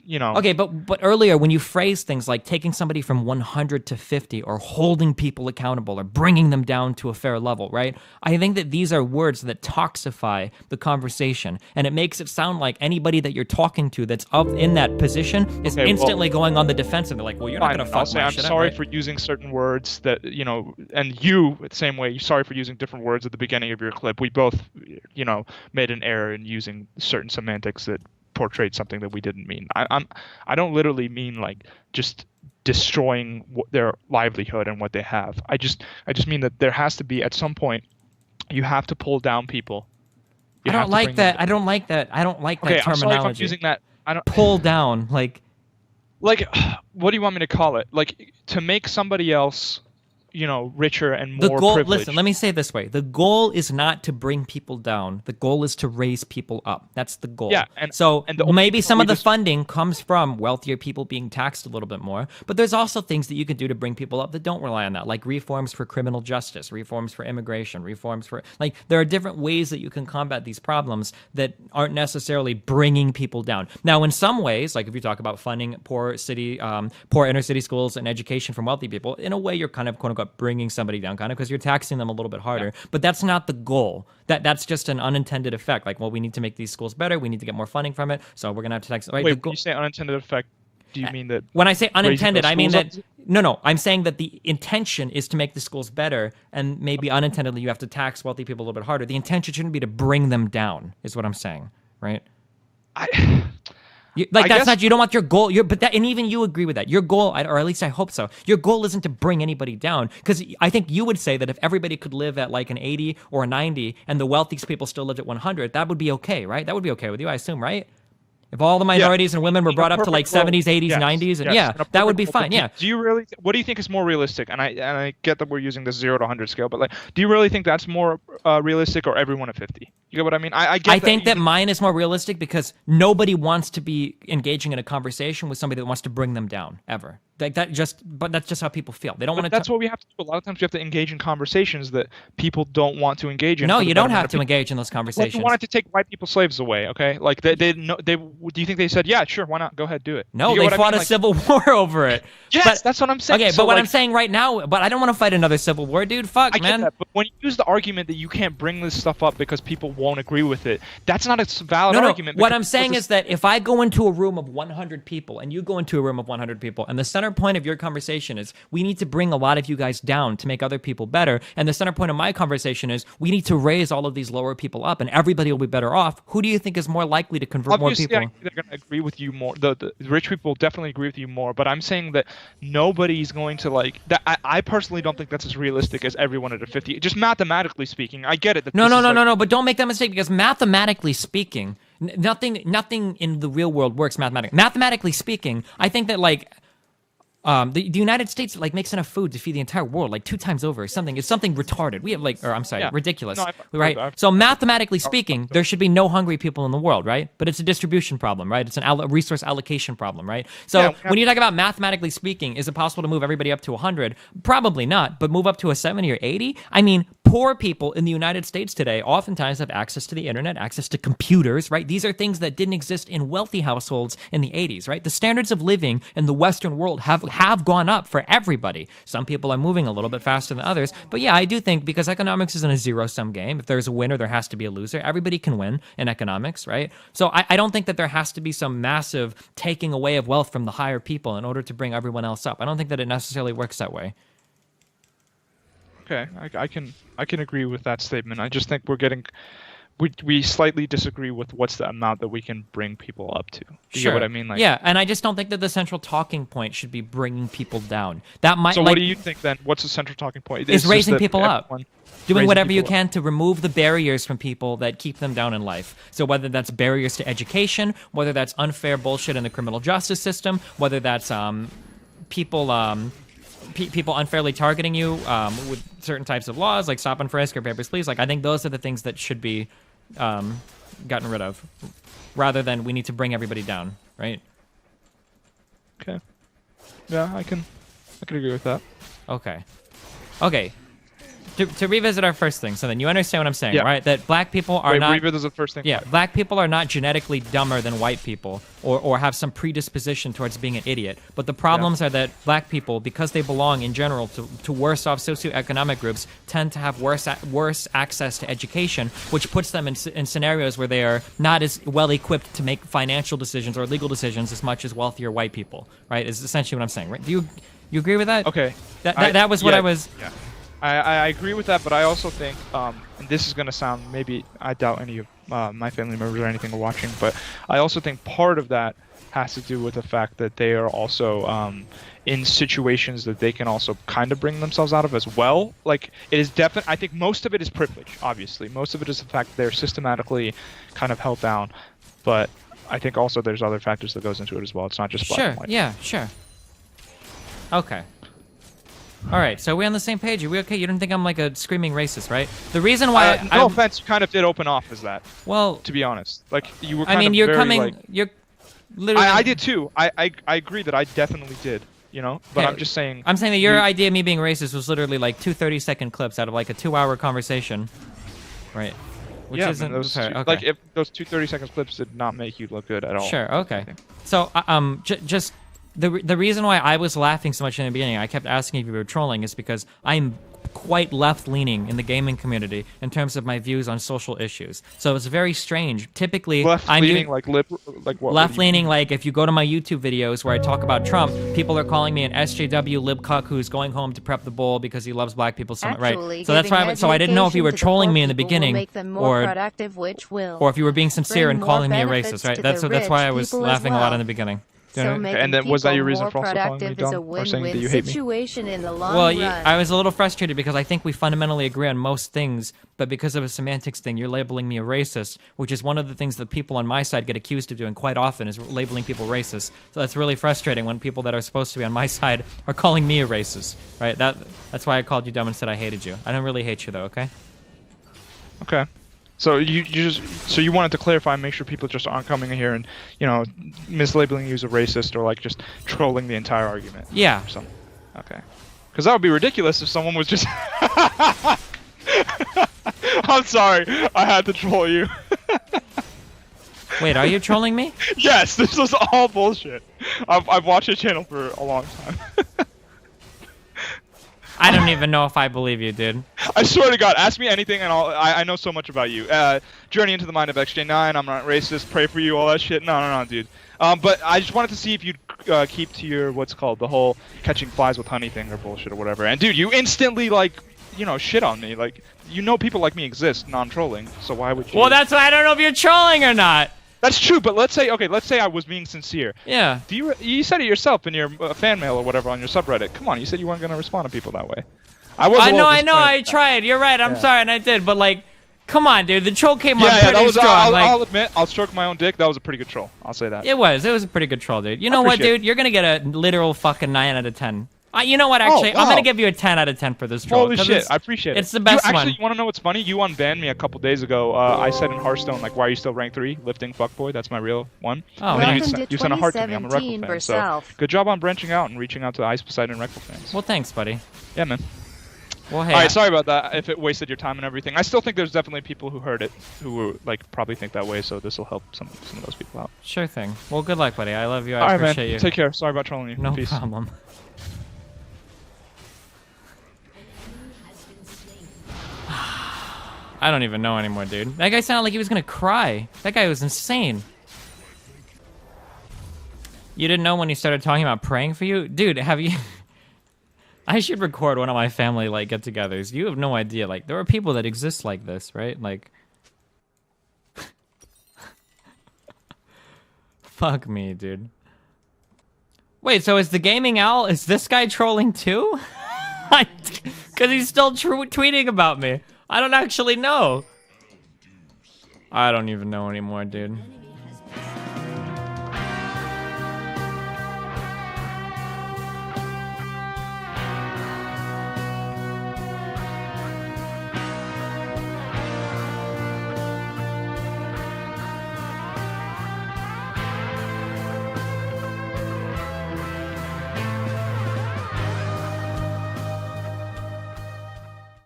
S2: you know.
S1: Okay, but earlier when you phrase things like taking somebody from 100 to 50 or holding people accountable or bringing them down to a fair level, right? I think that these are words that toxify the conversation, and it makes it sound like anybody that you're talking to that's up in that position is instantly going on the defensive. They're like, well, you're not going to fuck my shit up.
S2: I'm sorry for using certain words that, you know, and you, the same way, sorry for using different words at the beginning of your clip. We both, you know, made an error in using certain semantics that portrayed something that we didn't mean. I don't literally mean like just destroying their livelihood and what they have. I just mean that there has to be, at some point, you have to pull down people.
S1: I don't like that. I don't like that terminology.
S2: I'm sorry if I'm using that. I don't
S1: pull down like
S2: what do you want me to call it? Like to make somebody else, you know, richer and more privileged.
S1: Listen, let me say it this way. The goal is not to bring people down. The goal is to raise people up. That's the goal.
S2: Yeah,
S1: and maybe some of the funding comes from wealthier people being taxed a little bit more, but there's also things that you can do to bring people up that don't rely on that, like reforms for criminal justice, reforms for immigration, reforms for, like, there are different ways that you can combat these problems that aren't necessarily bringing people down. Now, in some ways, like if you talk about funding poor inner city schools and education from wealthy people, in a way you're kind of, quote unquote, bringing somebody down, kind of, because you're taxing them a little bit harder. Yeah. But that's not the goal. That's just an unintended effect. Like, well, we need to make these schools better. We need to get more funding from it. So we're gonna have to tax. Right?
S2: Wait, when you say unintended effect, do you mean that?
S1: When I say unintended, I mean that. No. I'm saying that the intention is to make the schools better, and maybe unintendedly you have to tax wealthy people a little bit harder. The intention shouldn't be to bring them down, is what I'm saying, right? You don't want your goal. And even you agree with that. Your goal, or at least I hope so. Your goal isn't to bring anybody down, because I think you would say that if everybody could live at like an 80 or a 90, and the wealthiest people still lived at 100, that would be okay, right? That would be okay with you, I assume, right? If all the minorities and women were brought up to like 70s, 80s, 90s, and that would be fine. Yeah.
S2: Do you really? What do you think is more realistic? And I get that we're using the 0 to 100 scale, but like, do you really think that's more realistic, or everyone at 50? You get what I mean? I
S1: think that mine is more realistic because nobody wants to be engaging in a conversation with somebody that wants to bring them down ever. But that's just how people feel. They don't want to.
S2: That's what we have to do. A lot of times we have to engage in conversations that people don't want to engage in.
S1: No, you don't have to engage in those conversations.
S2: Like, you wanted to take white people's slaves away, okay? Like they do you think they said, yeah, sure, why not? Go ahead, do it.
S1: No, they fought a civil war over it.
S2: Yes, that's what I'm saying.
S1: Okay, so, but what I'm saying right now, but I don't want to fight another civil war, dude. Fuck, man.
S2: I get that, but when you use the argument that you can't bring this stuff up because people won't agree with it, that's not a valid argument.
S1: What I'm saying is that if I go into a room of 100 people and you go into a room of 100 people, and the center point of your conversation is we need to bring a lot of you guys down to make other people better, and the center point of my conversation is we need to raise all of these lower people up and everybody will be better off, who do you think is more likely to convert more people?
S2: Obviously, they're going to agree with you more. The rich people will definitely agree with you more, but I'm saying that nobody's going to like that. I personally don't think that's as realistic as everyone at a 50. Just mathematically speaking, I get it. That
S1: no, but don't make that mistake, because mathematically speaking, nothing in the real world works mathematically. Mathematically speaking, I think that like the United States like makes enough food to feed the entire world like 2 times over. It's something retarded. We have ridiculous, right? So mathematically speaking, there should be no hungry people in the world, right? But it's a distribution problem, right? It's a resource allocation problem, right? So when you talk about mathematically speaking, is it possible to move everybody up to 100? Probably not, but move up to a 70 or 80? I mean, poor people in the United States today oftentimes have access to the internet, access to computers, right? These are things that didn't exist in wealthy households in the 80s, right? The standards of living in the Western world have gone up for everybody. Some people are moving a little bit faster than others, but yeah, I do think because economics isn't a zero-sum game. If there's a winner, there has to be a loser. Everybody can win in economics, right? So I don't think that there has to be some massive taking away of wealth from the higher people in order to bring everyone else up. I don't think that it necessarily works that way.
S2: Okay, I can agree with that statement. I just think we're getting we slightly disagree with what's the amount that we can bring people up to. You get what I mean? Like,
S1: yeah, and I just don't think that the central talking point should be bringing people down. That might.
S2: So
S1: like,
S2: what do you think then? What's the central talking point?
S1: Is raising people up. Doing
S2: raising
S1: whatever you
S2: people up.
S1: can to remove the barriers from people that keep them down in life. So whether that's barriers to education, whether that's unfair bullshit in the criminal justice system, whether that's people people unfairly targeting you with certain types of laws like stop and frisk or papers please. Like I think those are the things that should be gotten rid of, rather than we need to bring everybody down, right?
S2: Okay. Yeah, I can agree with that.
S1: Okay. To revisit our first thing, so then you understand what I'm saying,
S2: Yeah.
S1: right? That black people are
S2: Wait,
S1: not...
S2: revisit is the first thing.
S1: Yeah, black people are not genetically dumber than white people or have some predisposition towards being an idiot. But the problems are that black people, because they belong in general to worse off socioeconomic groups, tend to have worse access to education, which puts them in scenarios where they are not as well equipped to make financial decisions or legal decisions as much as wealthier white people, right? Is essentially what I'm saying, right? Do you agree with that?
S2: Okay.
S1: That was what I was...
S2: Yeah. I agree with that, but I also think, and this is going to sound, maybe I doubt any of my family members or anything are watching, but I also think part of that has to do with the fact that they are also in situations that they can also kind of bring themselves out of as well. Like, it is definite. I think most of it is privilege, obviously. Most of it is the fact that they're systematically kind of held down, but I think also there's other factors that goes into it as well. It's not just black and white.
S1: Yeah, sure. Okay. All right, so we're on the same page. Are we okay? You don't think I'm like a screaming racist, right? The reason why
S2: no offense, you kind of did open off as that.
S1: Well,
S2: to be honest, like you were.
S1: You're
S2: very,
S1: coming.
S2: Like,
S1: you're literally.
S2: I did too. I agree that I definitely did. You know, but I'm just saying.
S1: I'm saying that your idea of me being racist was literally like 2 30-second clips out of like a 2-hour conversation, right? Which isn't
S2: those
S1: fair.
S2: two,
S1: Okay.
S2: like if those 2 30-second clips did not make you look good at all.
S1: Sure. Okay. So just. The reason why I was laughing so much in the beginning, I kept asking if you were trolling, is because I'm quite left-leaning in the gaming community in terms of my views on social issues. So it's very strange. Typically,
S2: left-leaning, like what?
S1: Left-leaning, like if you go to my YouTube videos where I talk about Trump, people are calling me an SJW libcuck who's going home to prep the bowl because he loves black people so much, right? So that's why. So I didn't know if you were trolling me in the beginning, or if you were being sincere and calling me a racist, right? That's why I was laughing a lot in the beginning.
S3: So
S2: and then was that your reason for also calling me dumb or saying that you hate me?
S3: Situation in the long
S1: Well,
S3: run.
S1: I was a little frustrated because I think we fundamentally agree on most things, but because of a semantics thing, you're labeling me a racist, which is one of the things that people on my side get accused of doing quite often, is labeling people racist. So that's really frustrating when people that are supposed to be on my side are calling me a racist, right? That's why I called you dumb and said I hated you. I don't really hate you though, okay?
S2: Okay. So you wanted to clarify and make sure people just aren't coming in here and, you know, mislabeling you as a racist or like just trolling the entire argument.
S1: Yeah.
S2: Or something. Okay. Because that would be ridiculous if someone was just. I'm sorry, I had to troll you.
S1: Wait, are you trolling me?
S2: Yes, this was all bullshit. I've watched your channel for a long time.
S1: I don't even know if I believe you, dude.
S2: I swear to God, ask me anything and I know so much about you. Journey into the Mind of XJ9, I'm not racist, pray for you, all that shit. No, dude. But I just wanted to see if you'd keep to your, what's called, the whole catching flies with honey thing or bullshit or whatever. And dude, you instantly, like, you know, shit on me. Like, you know people like me exist, non-trolling, so why would you...
S1: Well, that's why I don't know if you're trolling or not.
S2: That's true, but let's say I was being sincere.
S1: Yeah.
S2: You said it yourself in your fan mail or whatever on your subreddit. Come on, you said you weren't going to respond to people that way. I know,
S1: I tried. You're right. I'm sorry, and I did. But like, come on, dude. The troll came on
S2: that
S1: pretty
S2: was,
S1: strong.
S2: I'll admit, I'll stroke my own dick. That was a pretty good troll. I'll say that.
S1: It was a pretty good troll, dude. You know what, dude? You're gonna get a literal fucking 9 out of 10. You know what? Actually, I'm gonna give you a 10 out of 10 for this troll.
S2: Holy shit! I appreciate it.
S1: It's the best one.
S2: Actually, you want to know what's funny? You unbanned me a couple days ago. I said in Hearthstone, like, why are you still rank 3? Lifting fuckboy. That's my real one.
S1: Oh,
S2: and
S1: nice.
S2: then you sent a heart to me. I'm a Reckle fan. So good job on branching out and reaching out to Ice Poseidon and Reckle fans.
S1: Well, thanks, buddy.
S2: Yeah, man.
S1: Well, hey.
S2: All right, sorry about that. If it wasted your time and everything, I still think there's definitely people who heard it who were, like, probably think that way. So this will help some of those people out.
S1: Sure thing. Well, good luck, buddy. I love you.
S2: I appreciate
S1: man.
S2: you. Take care. Sorry about trolling you.
S1: No
S2: Peace.
S1: problem. I don't even know anymore, dude. That guy sounded like he was gonna cry. That guy was insane. You didn't know when he started talking about praying for you? Dude, have you... I should record one of my family, like, get-togethers. You have no idea. Like, there are people that exist like this, right? Like... Fuck me, dude. Wait, so is the gaming owl? Is this guy trolling too? Because he's still tweeting about me. I don't actually know. I don't even know anymore, dude.